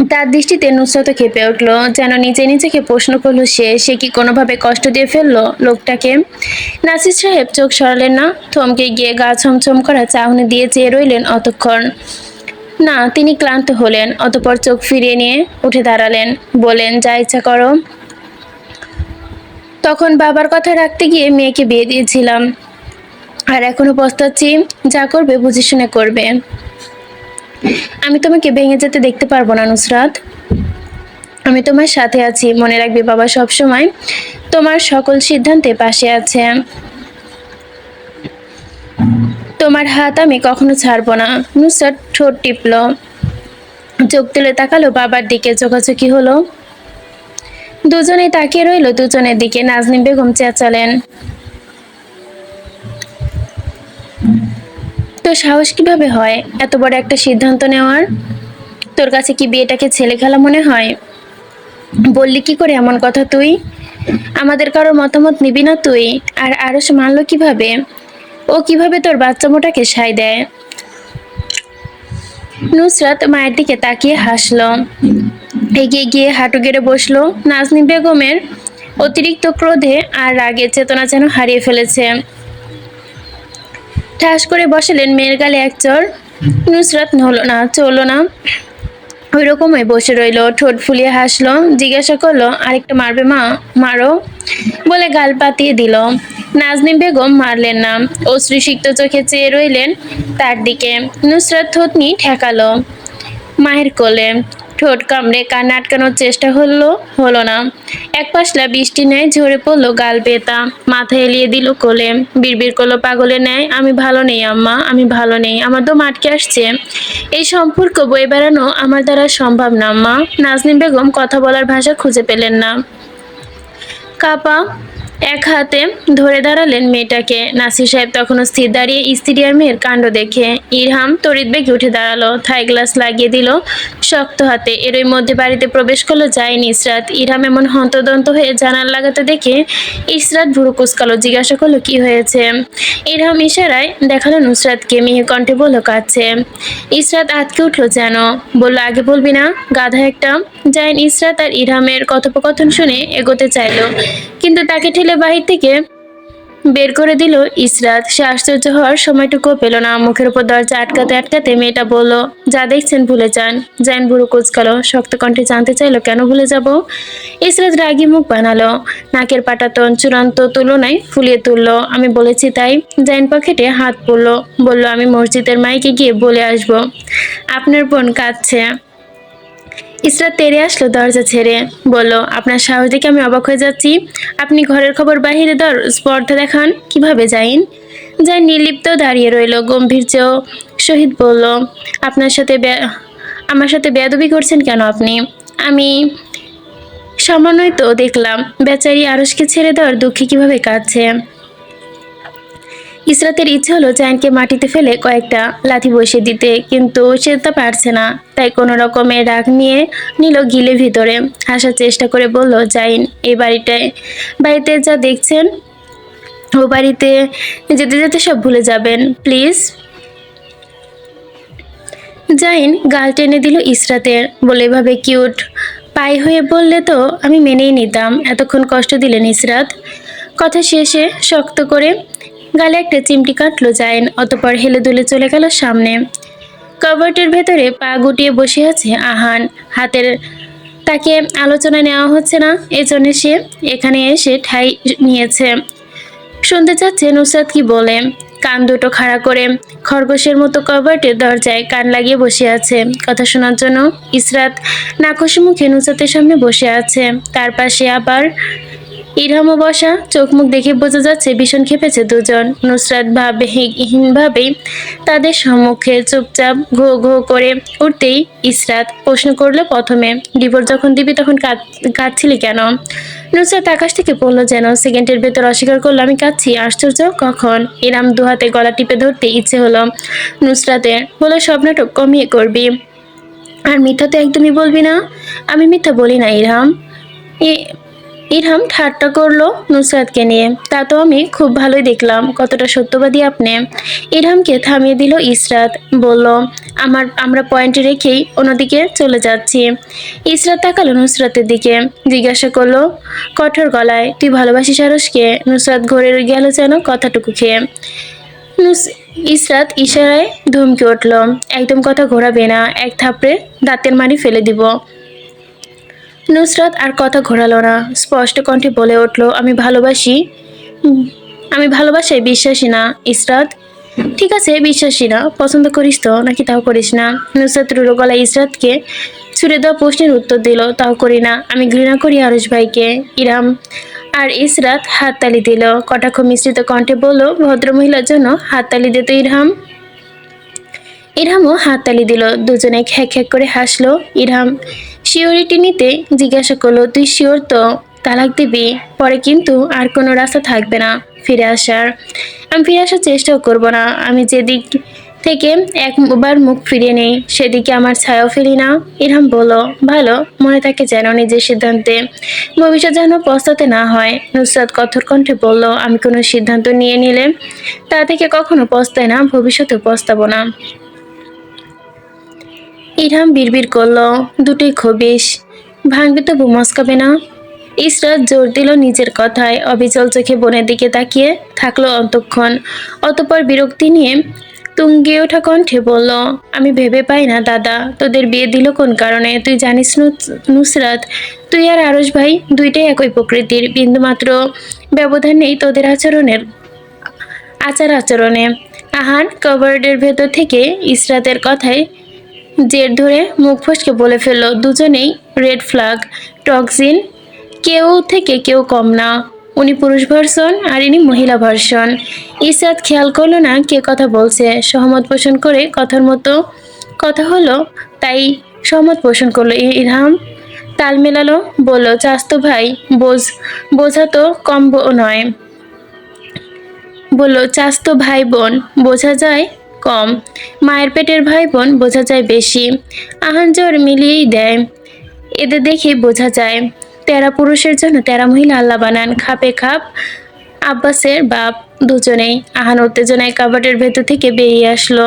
তার দৃষ্টিতে নুসরাত খেপে উঠল, যেন নিজে নিজেকে প্রশ্ন করলো সে কি কোনোভাবে কষ্ট দিয়ে ফেললো লোকটাকে। নাসির সাহেব চোখ সরালেন না, থমকে গিয়ে গা ছমছম করা চাহনি দিয়ে চেয়ে রইলেন অতক্ষণ। না, তিনি ক্লান্ত হলেন, অতঃপর চোখ ফিরিয়ে নিয়ে উঠে দাঁড়ালেন, বলেন, যা ইচ্ছা করো। তখন বাবার কথা রাখতে গিয়ে মেয়েকে বিয়ে দিয়েছিলাম, আর এখনো পস্তাচ্ছি। যা করবে বুঝে শুনে করবে। আমি তোমাকে ভেঙে যেতে দেখতে পারবো না নুসরাত। আমি তোমার সাথে আছি, মনে রাখবে বাবা সব সময় তোমার সকল সিদ্ধান্তে পাশে আছে। তোমার হাত আমি কখনো ছাড়বো না। নুসরাত ঠোঁট টিপল, চোখ তুলে তাকালো বাবার দিকে, চোখাচোখি হলো। দুজনেই তাকিয়ে রইল দুজনের দিকে। নাজনীন বেগম চেঁচালেন, তোর সাহস কিভাবে হয় এত বড় একটা সিদ্ধান্ত নেওয়ার? তোর কাছে কি বিয়েটাকে ছেলে খেলা মনে হয়? বললি কি করে এমন কথা তুই? আমাদের কারোর মতামত নিবি না তুই? আর আরশ মানলো কিভাবে? ও কিভাবে তোর বাচ্চা মোটাকে সায় দেয়? নুসরাত মায়ের দিকে তাকিয়ে হাসলো, এগিয়ে গিয়ে হাঁটু গেড়ে বসলো। নাজনীন বেগমের অতিরিক্ত ক্রোধে আর রাগে চেতনা যেন হারিয়ে ফেলেছে। ঠাস করে বসালেন মেয়ের গালে এক চড়। নুসরাত নড়ল না, চলল না, ওই রকমই বসে রইল। ঠোঁট ফুলিয়ে হাসলো, জিজ্ঞাসা করলো, আরেকটা মারবে মা? মারো বলে গাল পাতিয়ে দিল। নাজনীন বেগম মারলেন না, অশ্রুসিক্ত চোখে চেয়ে রইলেন তার দিকে। নুসরাত থতনি ঠেকালো মায়ের কোলে, ঠোঁট কামড়ে কান্না আটকানোর চেষ্টা হলো না। এক পাশলা বৃষ্টি ন্যায় ঝরে পড়লো গাল বেতা, মাথা এলিয়ে দিল কোলে, বিড়বিড় করলো পাগলের ন্যায়, আমি ভালো নেই আম্মা, আমি ভালো নেই, আমার দম আটকে আসছে। এই সম্পর্ক বয়ে বেড়ানো আমার দ্বারা সম্ভব না আম্মা। নাজনীন বেগম কথা বলার ভাষা খুঁজে পেলেন না, কাপা এক হাতে ধরে দাঁড়ালেন মেয়েটাকে। নাসির সাহেব তখনও স্থির দাঁড়িয়ে, স্ত্রী আর মেয়ের কাণ্ড দেখে। ইরহাম তড়িৎ বেগে উঠে দাঁড়ালো, থাই গ্লাস লাগিয়ে দিল শক্ত হাতে। এরই মধ্যে বাড়িতে প্রবেশ করলো জাইন ইসরাত। ইরহাম এমন হন্তদন্ত হয়ে জানাল লাগাতে দেখে ইসরাত ভুরু কুচকালো, জিজ্ঞাসা করলো, কি হয়েছে? ইরহাম ইশারায় দেখালো নুসরাতকে, মিহি কণ্ঠে বলল, কাছে। ইসরাত আটকে উঠলো যেন, বলল, আগে বলবি না গাধা একটা? জাইন ইসরাত আর ইরহামের কথোপকথন শুনে এগোতে চাইলো, কিন্তু তাকে ঠেলে বাহির থেকে বের করে দিল ইসরাত। সে আশ্চর্য হওয়ার সময়টুকুও পেল না। মুখের উপর দরজা আটকাতে আটকাতে মেয়েটা বলল, যা দেখছেন ভুলে যান। জাইন ভুরু কুচকালো, শক্ত কণ্ঠে জানতে চাইলো, কেন ভুলে যাব? ইসরাত রাগী মুখ বানালো, নাকের পাটাতন চূড়ান্ত তুলনায় ফুলিয়ে তুলল, আমি বলেছি তাই। জাইন পকেটে হাত পড়ল, বলল, আমি মসজিদের মাইকে গিয়ে বলে আসবো আপনার বোন কাঁদছে। ইসরাত তেড়ে আসলো দরজা ছেড়ে, বলল, আপনার সাহস দেখে আমি অবাক হয়ে যাচ্ছি। আপনি ঘরের খবর বাহিরে স্পর্ধা দেখান কিভাবে? জাইন নির্লিপ্ত দাঁড়িয়ে রইল, গম্ভীর চেয়েও সহিত বলল, আমার সাথে বেয়াদবি করছেন কেন আপনি? আমি সামান্যই তো দেখলাম, বেচারি আরশকে ছেড়ে দেওয়ার দুঃখে কিভাবে কাঁদছে। ইসরাতের ইচ্ছে হলো জাইনকে মাটিতে ফেলে কয়েকটা লাথি বসিয়ে দিতে, কিন্তু সে তা পারছে না। তাই কোনো রকমের রাগ নিয়ে নিল গিলে ভিতরে। হাসার চেষ্টা করে বলল, জাইন, এই বাড়িতে যা দেখছেন ও বাড়িতে যেতে যেতে সব ভুলে যাবেন প্লিজ। জাইন গাল টেনে দিল ইসরাতের, বলে, এভাবে কিউট পাই হয়ে বললে তো আমি মেনেই নিতাম। এতক্ষণ কষ্ট দিলেন ইসরাত। কথা শেষে শক্ত করে গালে একটা চিমটি কাটলো জাইন, অতপর হেলে দুলে চলে গেল সামনে। কভার্টের ভেতরে পা গুটিয়ে বসে আছে আহান, হাতের তাকে আলোচনায় নেওয়া হচ্ছে না, এজন্য সে এখানে এসে ঠাঁই নিয়েছে। শুনতে চাচ্ছে নুসরাত কি বলে। কান দুটো খাড়া করে খরগোশের মতো কভার্টের দরজায় কান লাগিয়ে বসে আছে কথা শোনার জন্য। ইসরাত নাকশি মুখে নুসরাতের সামনে বসে আছে, তার পাশে আবার ইরহামও বসা। চোখ মুখ দেখে বোঝা যাচ্ছে ভীষণ খেপেছে দুজন। নুসরাত ভাবেহীনভাবেই তাদের সম্মুখে চুপচাপ ঘো ঘো করে উঠতেই ইসরাত প্রশ্ন করলো, প্রথমে ডিভোর্স যখন দিবি তখন কাঁদছিলি কেন? নুসরাত আকাশ থেকে পড়লো যেন, সেকেন্ডের ভেতর অস্বীকার করলো, আমি কাঁদছি? আশ্চর্য, কখন? ইরহাম দুহাতে গলা টিপে ধরতে ইচ্ছে হলো নুসরাতের, বলে, সব নাটক কমিয়ে করবি, আর মিথ্যা তো একদমই বলবি না। আমি মিথ্যা বলি না ইরহাম। ইরহাম ঠাট্টা করলো নুসরাতকে নিয়ে। তা তো আমি খুব ভালোই দেখলাম, কতটা সত্যবাদী আপনি। ইরহামকে থামিয়ে দিল ইসরাত, বলল, আমরা পয়েন্ট রেখেই অন্যদিকে চলে যাচ্ছি। ইসরাত তাকালো নুসরাতের দিকে, জিজ্ঞাসা করলো কঠোর গলায়, তুই ভালোবাসিস আরশকে? নুসরাত ঘুরে গেল যেন কথাটুকু খেয়ে। ইসরাত ইশারায় ধমকে উঠল, একদম কথা ঘোরাবে না, এক থাপড়ে দাঁতের মাড়ি ফেলে দিব। নুসরাত আর কথা ঘোরালো না, স্পষ্ট কণ্ঠে বলে উঠল, আমি ভালোবাসায় বিশ্বাসী না ইসরাত। ঠিক আছে, বিশ্বাসী না, পছন্দ করিস তো নাকি তাও করিস না? নুসরাত রুড়ো গলায় ইসরাতকে ছুড়ে দেওয়া প্রশ্নের উত্তর দিল, তাও করি না, আমি ঘৃণা করি আরশ ভাইকে। ইরহাম আর ইসরাত হাততালি দিল। কটাক্ষ মিশ্রিত কণ্ঠে বলল, ভদ্রমহিলার জন্য হাততালি দিত ইরহাম। ইরহামও হাততালি দিল। দুজনে খ্যাক খ্যাক করে হাসলো। ইরহাম শিওরিটি নিতে জিজ্ঞাসা করলো, তুই শিওর তো তালাক দিবি? পরে কিন্তু আর কোনো রাস্তা থাকবে না ফিরে আসার। আমি ফিরে আসার চেষ্টাও করব না। আমি যেদিক থেকে একবার মুখ ফিরিয়ে নেই সেদিকে আমার ছায়াও ফেলি না। ইরহাম বলল, ভালো, মনে থাকে যেন নিজের সিদ্ধান্তে, ভবিষ্যৎ যেন পস্তাতে না হয়। নুসরাত কঠোর কণ্ঠে বলল, আমি কোনো সিদ্ধান্ত নিয়ে নিলে তা থেকে কখনো পস্তায় না, ভবিষ্যতেও পস্তাবো না। ইরহাম বিড়বিড় করলো, দুটোই খবিস, ভাঙবে তো মস্কাবে না। ইসরাত জোর দিল নিজের কথায়, অবিচল চোখে বোনের দিকে তাকিয়ে থাকলো অতক্ষণ। অতঃপর বিরক্তি নিয়ে তুঙ্গে ওঠা কণ্ঠে বলল, আমি ভেবে পাই না দাদা, তোদের বিয়ে দিল কোন কারণে? তুই জানিস নুসরাত, তুই আর আরশ ভাই দুইটাই একই প্রকৃতির, বিন্দুমাত্র ব্যবধান নেই তোদের আচরণে। আহান কভার্ডের ভেতর থেকে ইসরাতের কথায় জের ধরে মুখ ফসকে বলে ফেলল, দুজনেই রেড ফ্ল্যাগ, টক্সিন, কেউ থেকে কেউ কম না। উনি পুরুষ ভার্সন আর ইনি মহিলা ভার্সন। ইসরাত খেয়াল করলো না কে কথা বলছে, সহমত পোষণ করে কথার মতো কথা হলো, তাই সহমত পোষণ করলো। ইরহাম তাল মেলালো, বলল, চাস্তো ভাই, বোঝা তো কম নয়। বলল, চাস্তো ভাই বোন বোঝা যায় কম, মায়ের পেটের ভাই বোন বোঝা যায় বেশি। আহান জোর মিলিয়েই দেয়, এদের দেখে বোঝা যায় তেরা পুরুষের জন্য তেরা মহিলা আল্লাহ বানান। খাপে খাপ আব্বাসের বাপ দুজনেই। আহান উত্তেজনায় কাবাটের ভেতর থেকে বেরিয়ে আসলো,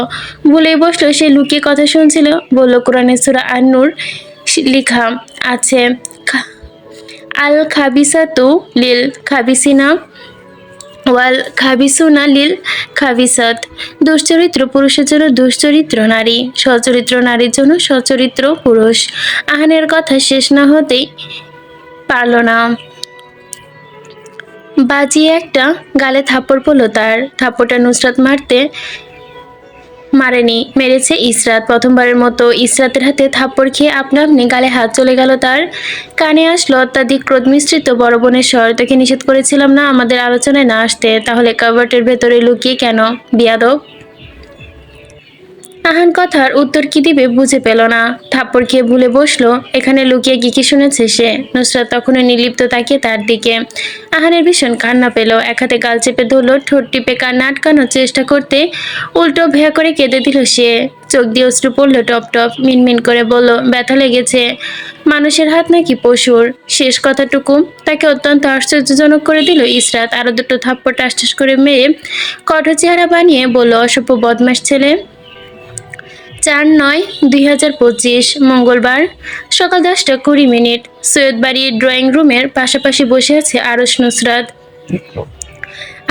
ভুলেই বসলো সে লুকিয়ে কথা শুনছিল। বলল, কোরআনে সূরা আন-নূর লিখা আছে, আল খাবিসাতু লিল খাবিসিনা ওয়াল খাবিসুনা লিল খাবিসাত। দুশ্চরিত্র পুরুষের জন্য দুশ্চরিত্র নারী, সচরিত্র নারীর জন্য সচরিত্র পুরুষ। আহানের কথা শেষ না হতেই পারল না, বাজিয়ে একটা গালে থাপ্পড় পড়লো তার। থাপ্পড়টা নুসরাত মারেনি, মেরেছে ইসরাত। প্রথমবারের মতো ইসরাতের হাতে থাপ্পড় খেয়ে আপনা আপনি গালে হাত চলে গেল তার। কানে আসলো অত্যাধিক ক্রোধ মিশ্রিত বড় বোনের স্বর, তোকে নিষেধ করেছিলাম না আমাদের আলোচনায় না আসতে? তাহলে কাভার্টের ভেতরে লুকিয়ে কেন, বিয়াদব? আহান কথার উত্তর কি দিবে বুঝে পেল না। থাপ্পড় খেয়ে ভুলে বসলো। এখানে লুকিয়ে কি শুনেছে সে? নুসরাত তখনও নির্লিপ্ত তাকিয়ে তার দিকে। আহানের ভীষণ কান্না পেল। এক হাতে গাল চেপে ধরলো, ঠোঁট টিপে কান্না আটকানোর চেষ্টা করতে উল্টো ভেয়া করে কেঁদে দিল সে। চোখ দিয়ে অশ্রু পড়লো টপ টপ। মিনমিন করে বলল, ব্যথা লেগেছে? মানুষের হাত নাকি পশুর? শেষ কথাটুকু তাকে অত্যন্ত আশ্চর্যজনক করে দিল ইসরাত। আরো দুটো থাপ্পড় টাস করে মেরে কঠোর চেহারা বানিয়ে বলল, অসভ্য বদমাশ ছেলে। 4/9/2025 মঙ্গলবার সকাল 10:20। সৈয়দবাড়ির ড্রয়িং রুমের পাশাপাশি বসে আছে আরশ নুসরাত।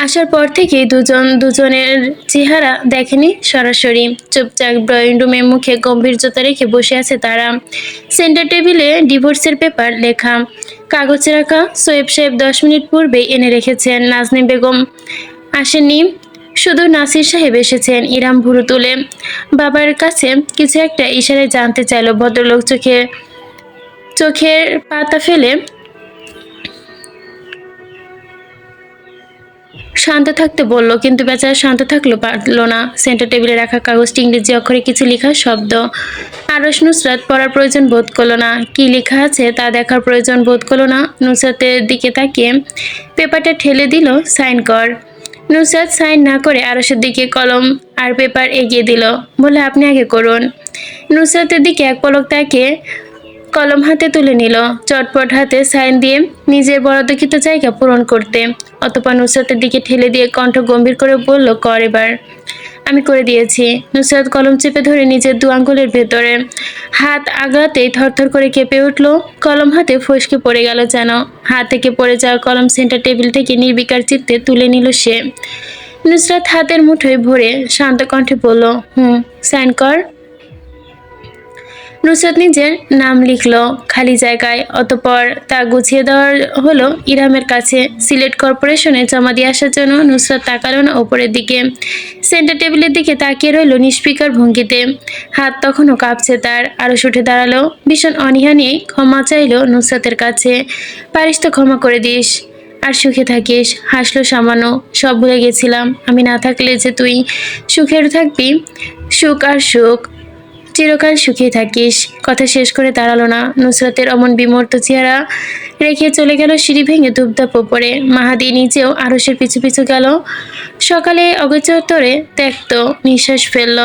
আসার পর থেকেই দুজনের চেহারা দেখেনি সরাসরি। চুপচাপ ড্রয়িং রুমে মুখে গম্ভীর্যতা রেখে বসে আছে তারা। সেন্টার টেবিলে ডিভোর্সের পেপার লেখা, কাগজে রাখা। সোয়েব সাহেব 10 মিনিট পূর্বে এনে রেখেছেন। নাজনীন বেগম আসেননি, শুধু নাসির সাহেব এসেছেন। ইরহাম ভুরু তুলে বাবার কাছে কিছু একটা ইশারায় জানতে চাইল। ভদ্রলোক চোখের পাতা ফেলে শান্ত থাকতে বলল, কিন্তু বেচারা শান্ত পারলো না। সেন্টার টেবিলে রাখা কাগজটি ইংরেজি অক্ষরে কিছু লেখা শব্দ। আরশ নুসরাত পড়ার প্রয়োজন বোধ করলো না, কি লেখা আছে তা দেখার প্রয়োজন বোধ করলো না। নুসরাতের দিকে তাকিয়ে পেপারটা ঠেলে দিল, সাইন কর। নুসরাত সাইন না করে আরশের দিকে কলম আর পেপার এগিয়ে দিল, বলে, আপনি আগে করুন। নুসরাতের দিকে এক পলক তাকিয়ে কলম হাতে তুলে নিল, চটপট হাতে সাইন দিয়ে নিজের বরাদ্দকৃত জায়গা পূরণ করতে। অতঃপর নুসরাতের দিকে ঠেলে দিয়ে কণ্ঠ গম্ভীর করে বলল, কর এবার। আমি করে দিয়েছি। নুসরাত কলম চেপে ধরে নিজের দু আঙ্গুলের ভেতরে হাত আগলাতেই থরথর করে কেঁপে উঠল। কলম হাতে ফসকে পড়ে গেল যেন। হাত থেকে পড়ে যাওয়া কলম সেন্টার টেবিল থেকে নির্বিকার চিত্তে তুলে নিল সে। নুসরাত হাতের মুঠোয় ভরে শান্ত কণ্ঠে বলল, সাইন কর। নুসরাত নিজের নাম লিখল খালি জায়গায়। অতঃপর তা গুছিয়ে দেওয়া হলো ইরহামের কাছে। সিলেট কর্পোরেশনে জমা দিয়ে আসার জন্য নুসরাত তাকালো না ওপরের দিকে, সেন্টার টেবিলের দিকে তাকিয়ে রইল নিষ্পিকার ভঙ্গিতে। হাত তখনও কাঁপছে তার। আরো উঠে দাঁড়ালো, ভীষণ অনীহা নিয়ে ক্ষমা চাইল নুসরাতের কাছে। পারিস তো ক্ষমা করে দিস, আর সুখে থাকিস। হাসলো সামান্য, সব ভুলে গেছিলাম, আমি না থাকলে যে তুই সুখের থাকবি। সুখ আর সুখ, চিরকাল সুখী থাকিস। কথা শেষ করে দাঁড়ালো না। নুসরাতের অমন বিমূর্ত চেহারা রেখে চলে গেল সিঁড়ি ভেঙে ধূপধাপ ওপরে। মাহাদি নিজেও আরশের পিছু পিছু গেল। সকালে অগোচরে ত্যক্ত নিঃশ্বাস ফেলল।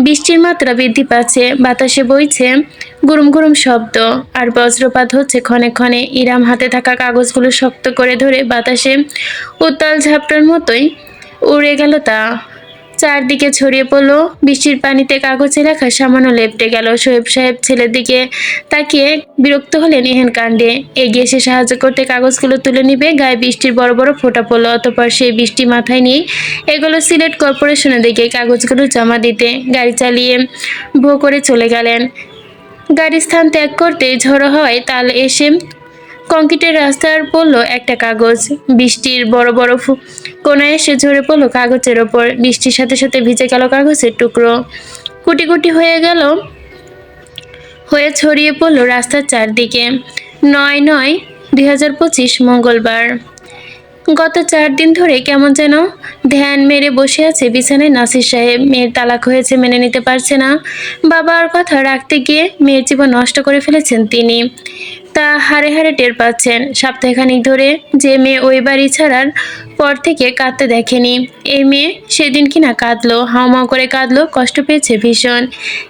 বৃষ্টির মাত্রা বৃদ্ধি পাচ্ছে, বাতাসে বইছে গুরুম গুরুম শব্দ, আর বজ্রপাত হচ্ছে ক্ষণে ক্ষণে। ইরহাম হাতে থাকা কাগজগুলো শক্ত করে ধরে বাতাসে উত্তাল ঝাপটার মতোই উড়ে গেল তা। চারদিকে ছড়িয়ে পড়লো বৃষ্টির পানিতে কাগজে লেখা সামান্য লেপ্টে গেল। শোয়েব সাহেব ছেলের দিকে তাকিয়ে বিরক্ত হলেন এহেন কাণ্ডে। এগিয়ে এসে সাহায্য করতে কাগজগুলো তুলে নিবে, গায়ে বৃষ্টির বড় বড় ফোঁটা পড়লো। অতঃপর সেই বৃষ্টি মাথায় নিয়ে এগুলো সিলেট কর্পোরেশনের দিকে কাগজগুলো জমা দিতে গাড়ি চালিয়ে ভো করে চলে গেলেন। গাড়ি স্থান ত্যাগ করতে ঝড়ো হওয়ায় তাল এসে কংক্রিটের রাস্তার পড়ল একটা কাগজ। বৃষ্টির বড় বড় কোনায় এসে ঝরে পড়লো কাগজের ওপর। বৃষ্টির সাথে সাথে ভিজে গেল কাগজের টুকরো, কুটি কুটি হয়ে ছড়িয়ে পড়লো রাস্তার চারদিকে। 9/9/2025 মঙ্গলবার। গত 4 দিন ধরে কেমন যেন ধ্যান মেরে বসে আছে বিছানায় নাসির সাহেব। মেয়ের তালাক হয়েছে মেনে নিতে পারছে না। বাবার কথা রাখতে গিয়ে মেয়ের জীবন নষ্ট করে ফেলেছেন তিনি, তা হাড়ে হাড়ে টের পাচ্ছেন। সপ্তাহখানিক ধরে যে মেয়ে ওই বাড়ি ছাড়ার পর থেকে কাঁদতে দেখেনি, এই মেয়ে সেদিন কিনা কাঁদলো, হাউমাউ করে কাঁদলো, কষ্ট পেয়েছে ভীষণ,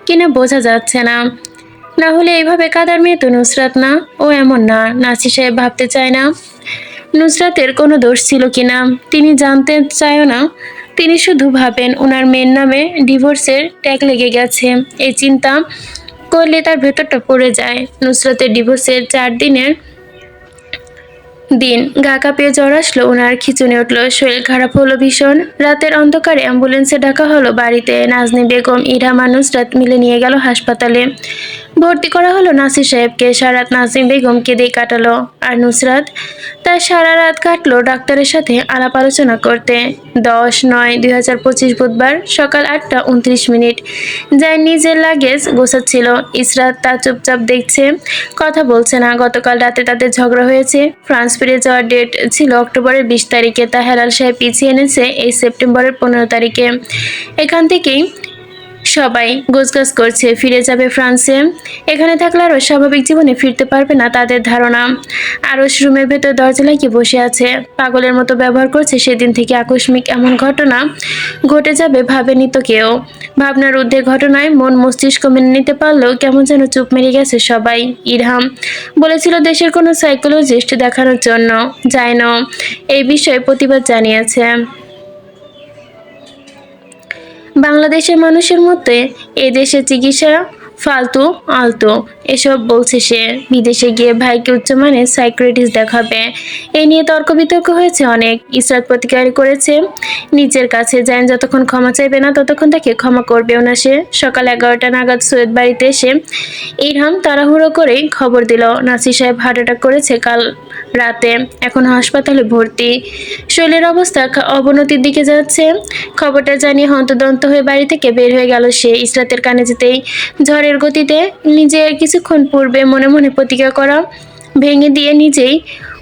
কিনা বোঝা যাচ্ছে না। না হলে এইভাবে কাঁদার মেয়ে তো নুসরাত না, ও এমন না। নাসির সাহেব ভাবতে চায় না নুসরাতের কোনো দোষ ছিল কিনা, তিনি জানতে চায়ও না। তিনি শুধু ভাবেন ওনার মেয়ের নামে ডিভোর্সের ট্যাগ লেগে গেছে। এই চিন্তা করলে তার ভেতরটা পড়ে যায়। নুসরাতের ডিভোর্সের 4 দিনের দিন গা কাঁপিয়ে জ্বর আসলো ওনার, খিঁচুনি উঠলো, শরীর খারাপ হলো ভীষণ। রাতের অন্ধকারে অ্যাম্বুলেন্সে ডাকা হলো বাড়িতে। নাজনী বেগম, ইরহাম আর নুসরাত মিলে নিয়ে গেল হাসপাতালে। ভর্তি করা হলো নাসির সাহেবকে। সারা রাত নাজনী বেগম কেঁদেই কাটালো, আর নুসরাত তার সারা রাত কাটলো ডাক্তারের সাথে আলাপ আলোচনা করতে। 10/9/2025 বুধবার সকাল 8টা 29 মিনিট। যাই নিজের লাগেজ গোছাচ্ছিল, ইসরাত তা চুপচাপ দেখছে, কথা বলছে না। গতকাল রাতে তাদের ঝগড়া হয়েছে। ফ্রান্স ফিরে যাওয়ার ডেট ছিল অক্টোবরের 20 তারিখে, তা হেলাল সাহেব পিছিয়ে এনেছে এই সেপ্টেম্বরের 15 তারিখে। এখান থেকেই সবাই গোছগাছ করছে, ফিরে যাবে ফ্রান্সে। এখানে থাকলে আরও স্বাভাবিক জীবনে ফিরতে পারবে না তাদের ধারণা। আরশ রুমের ভেতর দরজা লাগিয়ে বসে আছে, পাগলের মতো ব্যবহার করছে। সেদিন থেকে আকস্মিক এমন ঘটনা ঘটে যাবে ভাবেনি তো কেউ। ভাবনার ঊর্ধ্বে ঘটনায় মন মস্তিষ্ক মেনে নিতে পারলেও কেমন যেন চুপ মেরে গেছে সবাই। ইরহাম বলেছিল দেশের কোনো সাইকোলজিস্ট দেখানোর জন্য, যায় না, এই বিষয়ে প্রতিবাদ জানিয়েছে। বাংলাদেশের মানুষের মধ্যে এ দেশের চিকিৎসা ফালতু আলতু, এসব বলছে সে। বিদেশে গিয়ে ভাইকে উচ্চমানের সাইকিয়াট্রিস্ট দেখাবে, এ নিয়ে তর্ক বিতর্ক হয়েছে অনেক। ইসরাত প্রতিকার করেছে নিজের কাছে, জান যতক্ষণ ক্ষমা চাইবে না ততক্ষণ তাকে ক্ষমা করবেও না সে। সকাল 11টা নাগাদ সৈয়দ বাড়িতে এসে ইরহাম তাড়াহুড়ো করে খবর দিল নাসির সাহেব হার্ট অ্যাটাক করেছে কাল রাতে, এখন হাসপাতালে ভর্তি, শরীরের অবস্থা অবনতির দিকে যাচ্ছে। খবরটা জানিয়ে হন্তদন্ত হয়ে বাড়ি থেকে বের হয়ে গেল সে। ইসরাতের কানে যেতেই ঝড়ের গতিতে নিজে কিছুক্ষণ পূর্বে মনে মনে প্রতিজ্ঞা করা ভেঙে দিয়ে নিজেই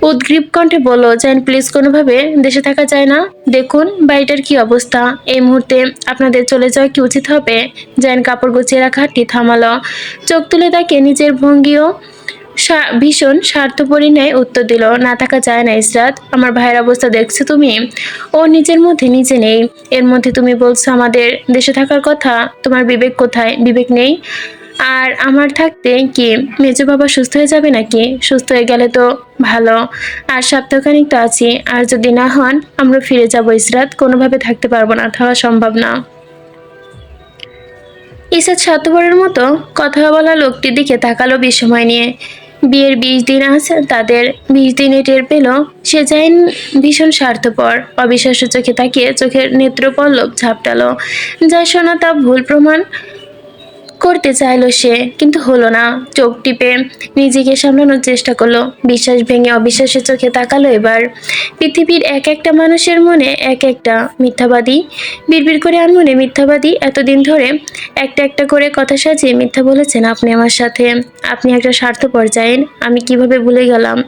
উদ্গ্রীব কণ্ঠে বলল, জান প্লিজ, কোনোভাবে দেশে থাকা যায় না? দেখুন বাড়িটার কি অবস্থা, এই মুহূর্তে আপনাদের চলে যাওয়া কি উচিত হবে? জান কাপড় গুছিয়ে রাখা হাতটি থামালো, চোখ তুলে তাকে নিজের ভঙ্গিও ভীষণ স্বার্থপরী ন্যায় উত্তর দিল, না থাকা যায় না ইসরাত। আমার ভাইয়ের অবস্থা দেখছো তুমি, ও নিজের মধ্যে নিজে নেই। এর মধ্যে তুমি বলছো আমাদের দেশে থাকার কথা, তোমার বিবেক কোথায়? বিবেক নেই? আর আমার থাকতে কি মেজো বাবা সুস্থ হয়ে যাবে নাকি? সুস্থ হয়ে গেলে তো ভালো, আর সপ্তাহখানিক তো আছি, আর যদি না হন আমরা ফিরে যাবো ইসরাত। কোনোভাবে থাকতে পারবো না, থাকা সম্ভব না। ইসরাত স্বার্থপরের মতো কথা বলা লোকটির দিকে তাকালো বিস্ময় নিয়ে। বিয়ের 20 দিন আছে তাদের, 20 দিনে টের পেল সে জাইন ভীষণ স্বার্থপর। অবিশ্বাস্য চোখে তাকিয়ে চোখের নেত্রপল্লব ঝাপটালো। যা শোনা তা ভুল প্রমাণ করতে চাইলো সে, কিন্তু হলো না। চোখ টিপে নিজেকে সামলানোর চেষ্টা করলো। বিশ্বাস ভেঙে অবিশ্বাসের চোখে তাকালো এবার। পৃথিবীর এক একটা মানুষের মনে এক একটা মিথ্যাবাদী। বিড়বিড় করে আনমনে মিথ্যাবাদী এতদিন ধরে একটা একটা করে কথা সাজিয়ে মিথ্যা বলেছেন আপনি আমার সাথে। আপনি একটা স্বার্থপর জাইন, আমি কিভাবে ভুলে গেলাম।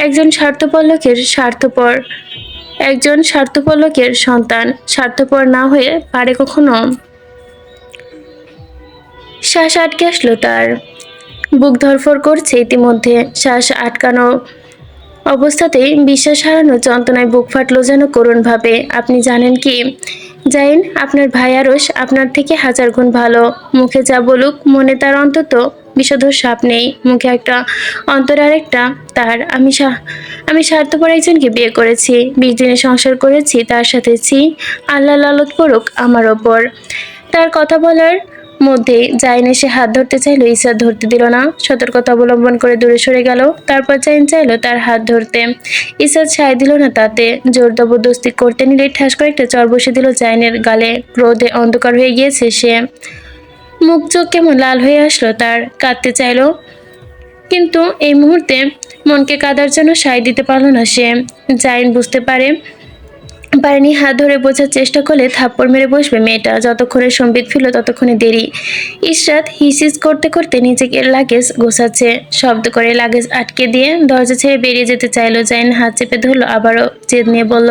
একজন স্বার্থপর লোকের স্বার্থপর একজন স্বার্থপর লোকের সন্তান স্বার্থপর না হয়ে পারে কখনো? শ্বাস আটকে আসলো তার। বুক ধড়ফড় করছে ইতিমধ্যে। শ্বাস আটকানো অবস্থাতেই বিশ্বাস হারানো যন্ত্রণায় বুক ফাটলো যেন করুণভাবে। আপনি জানেন কি জাইন, আপনার ভাই আরশ আপনার থেকে 1000 গুণ ভালো। মুখে যা বলুক মনে তার অন্তত বিষধর সাপ নেই। মুখে একটা, অন্তরে আরেকটা। তার আমি স্বার্থপর একজনকে বিয়ে করেছি, 20 দিনে সংসার করেছি তার সাথে। আল্লাহ লালত পড়ুক আমার ওপর। তার কথা বলার মধ্যে জাইন এসে হাত ধরতে চাইলো, ইসরাত ধরতে দিল না। সতর্কতা অবলম্বন করে দূরে সরে গেল। তারপর জাইন চাইলো তার হাত ধরতে, ইসরাত সায় দিল না তাতে। জোর জবরদস্তি করতে নিলে ঠাস করে একটা চর বসে দিল জাইনের গালে। ক্রোধে অন্ধকার হয়ে গিয়েছে সে। মুখ চোখ কেমন লাল হয়ে আসলো তার। কাঁদতে চাইলো, কিন্তু এই মুহূর্তে মনকে কাদার জন্য সায় দিতে পারল না সে। জাইন বুঝতে পারেনি। হাত ধরে বোঝার চেষ্টা করলে থাপ্পড় মেরে বসবে মেয়েটা। যতক্ষণে সম্বিত ফিরল ততক্ষণে দেরি। ইশরাত হিসিস করতে করতে নিজেকে লাগেজ গোছাচ্ছে। শব্দ করে লাগেজ আটকে দিয়ে দরজা ছেড়ে বেরিয়ে যেতে চাইলো। জাইন হাত চেপে ধরলো, আবারও জেদ নিয়ে বলল,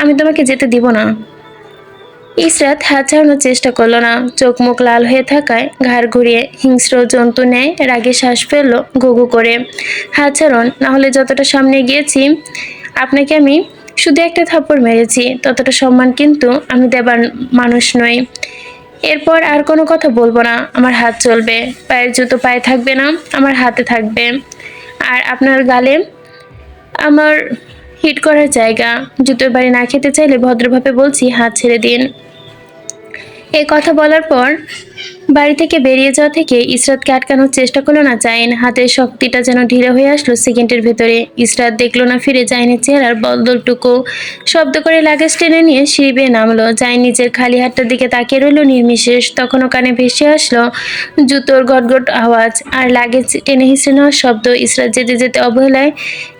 আমি তোমাকে যেতে দিব না। ইশরাত হাত ছাড়ানোর চেষ্টা করলো না। চোখ মুখ লাল হয়ে থাকায় ঘাড় ঘুরিয়ে হিংস্র জন্তু ন্যায় রাগে শ্বাস ফেললো ঘুঘু করে। হাত ছাড়ুন, না হলে যতটা সামনে গিয়েছি আপনাকে আমি শুধু একটা থাপ্পড় মেরেছি, ততটা সম্মান কিন্তু আমি দেবার মানুষ নই। এরপর আর কোনো কথা বলবো না। আমার হাত চলবে, পায়ের জুতো পায়ে থাকবে না, আমার হাতে থাকবে। আর আপনার গালে আমার হিট করার জায়গা। জুতোর বাড়ি না খেতে চাইলে ভদ্রভাবে বলছি হাত ছেড়ে দিন। এই কথা বলার পর বাড়ি থেকে বেরিয়ে যাওয়া থেকে ইসরাতকে আটকানোর চেষ্টা করলো না জাইন। হাতের শক্তিটা যেন ঢিলে হয়ে আসলো সেকেন্ডের ভেতরে। ইসরাত দেখলো না ফিরে জাইনের চেহারার বদলটুকু। শব্দ করে লাগেজ টেনে নিয়ে সিঁড়ি বেয়ে নামলো। জাইন নিজের খালি হাতটার দিকে তাকিয়ে রইল নির্বিশেষ। তখনও কানে ভেসে আসলো জুতোর গটগট আওয়াজ আর লাগেজ টেনে হিসড়ে নেওয়ার শব্দ। ইসরাত যেতে যেতে অবহেলায়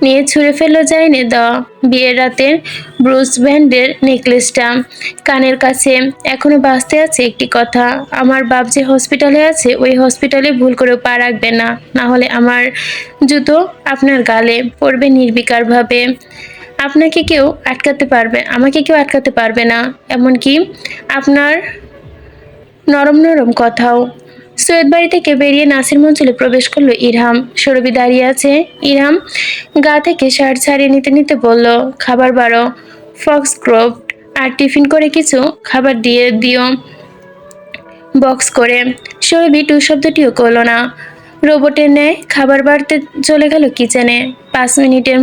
নিয়ে ছুঁড়ে ফেললো জাইনের দেওয়া বিয়ের রাতের ব্রুস ব্যান্ডের নেকলেসটা। কানের কাছে এখনো বাজতে আছে একটি কথা, আমার বাপ যে হসপিটালে আছে ওই হসপিটালে ভুল করেও পা রাখবেন না, না হলে আমার জুতো আপনার গালে পড়বে নির্বিকারভাবে। আমাকে কেউ আটকাতে পারবে না, এমনকি আপনার নরম নরম কথাও। সৈয়দ বাড়ি থেকে বেরিয়ে নাসির মঞ্চলে প্রবেশ করলো ইরহাম। সৌরভী দাঁড়িয়ে আছে। ইরহাম গা থেকে শার্ট ছাড়িয়ে নিতে নিতে বলল, খাবার বাড়ো, ফক্সক্রোফট, আর টিফিন করে কিছু খাবার দিয়ে দিও বক্স করে। সৌরভী টু শব্দটিও করল না। রোবটের ন্যায় খাবার বাড়তে চলে গেল কিচেনে। 5 মিনিটের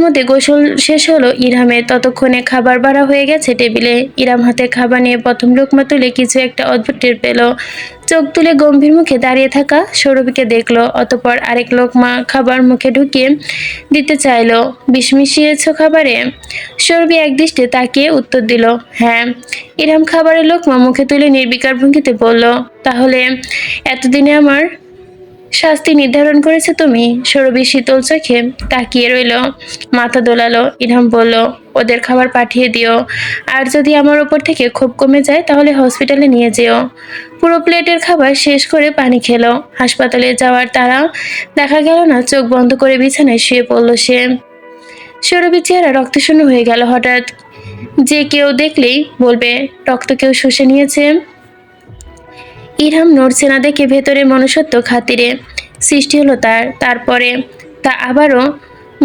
মধ্যে গোসল শেষ হলো ইরহামের। ততক্ষণে খাবার বাড়া হয়ে গেছে টেবিলে। ইরহাম হাতে খাবার নিয়ে প্রথম লোকমা তুলে কিছু একটা অদ্ভুত টের পেল। চোখ তুলে গম্ভীর মুখে দাঁড়িয়ে থাকা সৌরভীকে দেখলো। অতঃপর আরেক লোকমা খাবার মুখে ঢুকিয়ে দিতে চাইলো। বিষ মিশিয়েছ খাবারে? সৌরভী একদৃষ্টে তাকিয়ে উত্তর দিল, হ্যাঁ। ইরহাম খাবারের লোকমা মুখে তুলে নির্বিকার ভঙ্গিতে বলল, তাহলে এতদিনে আমার শাস্তি নির্ধারণ করেছে তুমি? সৌরভী শীতল চোখে তাকিয়ে রইল, মাথা দোলালো। ইরহাম বলল, ওদের খাবার পাঠিয়ে দিও, আর যদি আমার ওপর থেকে ক্ষোভ কমে যায় তাহলে হসপিটালে নিয়ে যেও। পুরো প্লেটের খাবার শেষ করে পানি খেলো। হাসপাতালে যাওয়ার তারা দেখা গেল না। চোখ বন্ধ করে বিছানায় শুয়ে পড়ল সে। সৌরভীর চেহারা রক্তশূন্য হয়ে গেল হঠাৎ। যে কেউ দেখলেই বলবে রক্ত কেউ শুষে নিয়েছে। ইরহাম নড়ছে না দেখে ভেতরে মনুষ্যত্ব খাতিরে সৃষ্টি হলো তার। তারপরে তা আবারও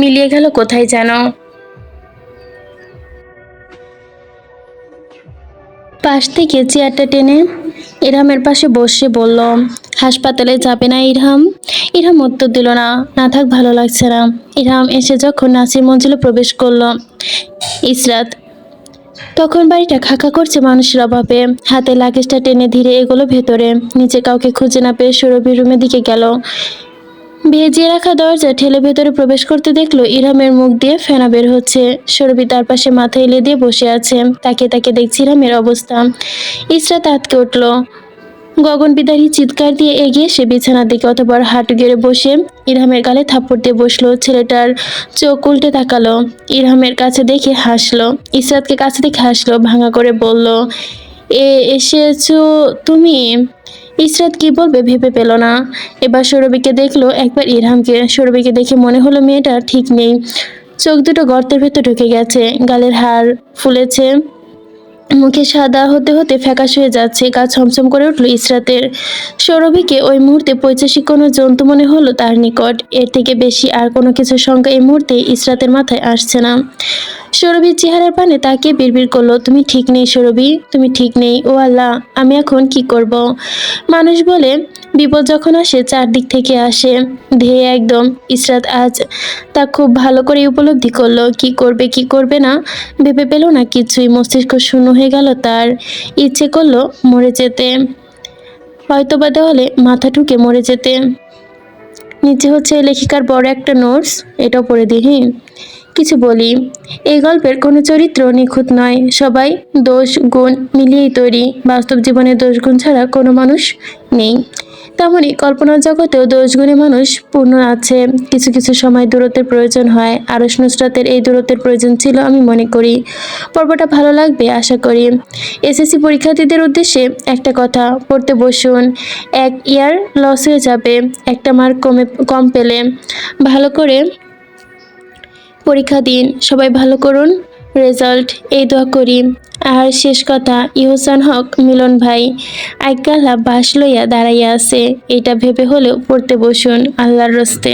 মিলিয়ে গেল কোথায় যেন। পাশ থেকে চেয়ারটা টেনে ইরহামের পাশে বসে বলল, হাসপাতালে যাবে না ইরহাম? ইরহাম উত্তর দিল না, না থাক, ভালো লাগছে না। ইরহাম এসে যখন নাসির মঞ্জিলে প্রবেশ করলো ইসরাত তখন বাড়িটা খাকা করছে মানুষের অভাবে। হাতে লাগেজটা টেনে ধীরে এগোলো ভেতরে। নিচে কাউকে খুঁজে না পেয়ে সুরভি রুমের দিকে গেল। ভেজিয়ে রাখা দরজা ঠেলে ভেতরে প্রবেশ করতে দেখলো ইরহামের মুখ দিয়ে ফেনা বের হচ্ছে। সুরভি তার পাশে মাথা এলিয়ে দিয়ে বসে আছে। তাকে তাকে দেখছে ইরহামের অবস্থা। ইসরাত আঁতকে উঠল। গগনবিদারী চিৎকার দিয়ে এগিয়ে সে বিছানার দিকে অতঃপর হাঁটু গেড়ে বসে ইরহামের গালে থাপ্পড় দিয়ে বসলো। ছেলেটার চোখ উল্টে তাকালো, ইরহামের কাছে দেখে হাসলো। ইসরাতকে কাছে দেখে হাসলো, ভাঙা করে বলল, এসেছো তুমি? ইসরাত কি বলবে ভেবে পেল না। এবার সৌরভীকে দেখলো, একবার ইরহামকে। সৌরভীকে দেখে মনে হলো মেয়েটা ঠিক নেই। চোখ দুটো গর্তের ভেতর ঢুকে গেছে, গালের হাড় ফুলেছে, মুখে সাদা হতে হতে ফ্যাকাশ হয়ে যাচ্ছে। গা ছমছম করে উঠল ইসরাতের। সৌরভীকে ওই মুহূর্তে পৈশাচিক কোনো জন্তু মনে হলো তার নিকট। এর থেকে বেশি আর কোনো কিছুর সংখ্যা এই মুহূর্তে ইসরাতের মাথায় আসছে না। সৌরভীর চেহারার পানে তাকিয়ে বিড়বিড় করলো, তুমি ঠিক নেই সৌরভী, তুমি ঠিক নেই। ও আল্লাহ, আমি এখন কি করব? মানুষ বলে বিপদ যখন আসে চারদিক থেকে আসে, ধেয়ে একদম। ইসরাত আজ তা খুব ভালো করে উপলব্ধি করলো। কি করবে কি করবে না ভেবে পেল না কিছুই। মস্তিষ্ক শূন্য হয়ে গেল তার। ইচ্ছে করলো মরে যেতে, হয়তোবা দেওয়ালে মাথা ঠুকে মরে যেতে। নিচে হচ্ছে লেখিকার বড় একটা নোটস, এটাও পড়ে দিই। কিছু বলি, এই গল্পের কোনো চরিত্র নিখুঁত নয়, সবাই দোষ গুণ মিলিয়েই তৈরি। বাস্তব জীবনে দোষ গুণ ছাড়া কোনো মানুষ নেই, তেমনই কল্পনার জগতেও দোষ গুণে মানুষ পূর্ণ আছে। কিছু কিছু সময় দূরত্বের প্রয়োজন হয়। আরশ নুসরাতের এই দূরত্বের প্রয়োজন ছিল আমি মনে করি। পর্বটা ভালো লাগবে আশা করি। এসএসসি পরীক্ষার্থীদের উদ্দেশ্যে একটা কথা, পড়তে বসুন, এক ইয়ার লস হয়ে যাবে একটা মার্ক কম পেলে। ভালো করে পরীক্ষা দিন, সবাই ভালো করুন রেজাল্ট, এই দোয়া করি। আর শেষ কথা, ইহসান হক মিলন ভাই আজ্ঞালা বাস লইয়া দাঁড়াইয়া আছে, এটা ভেবে হলেও পড়তে বসুন আল্লাহর রস্তে।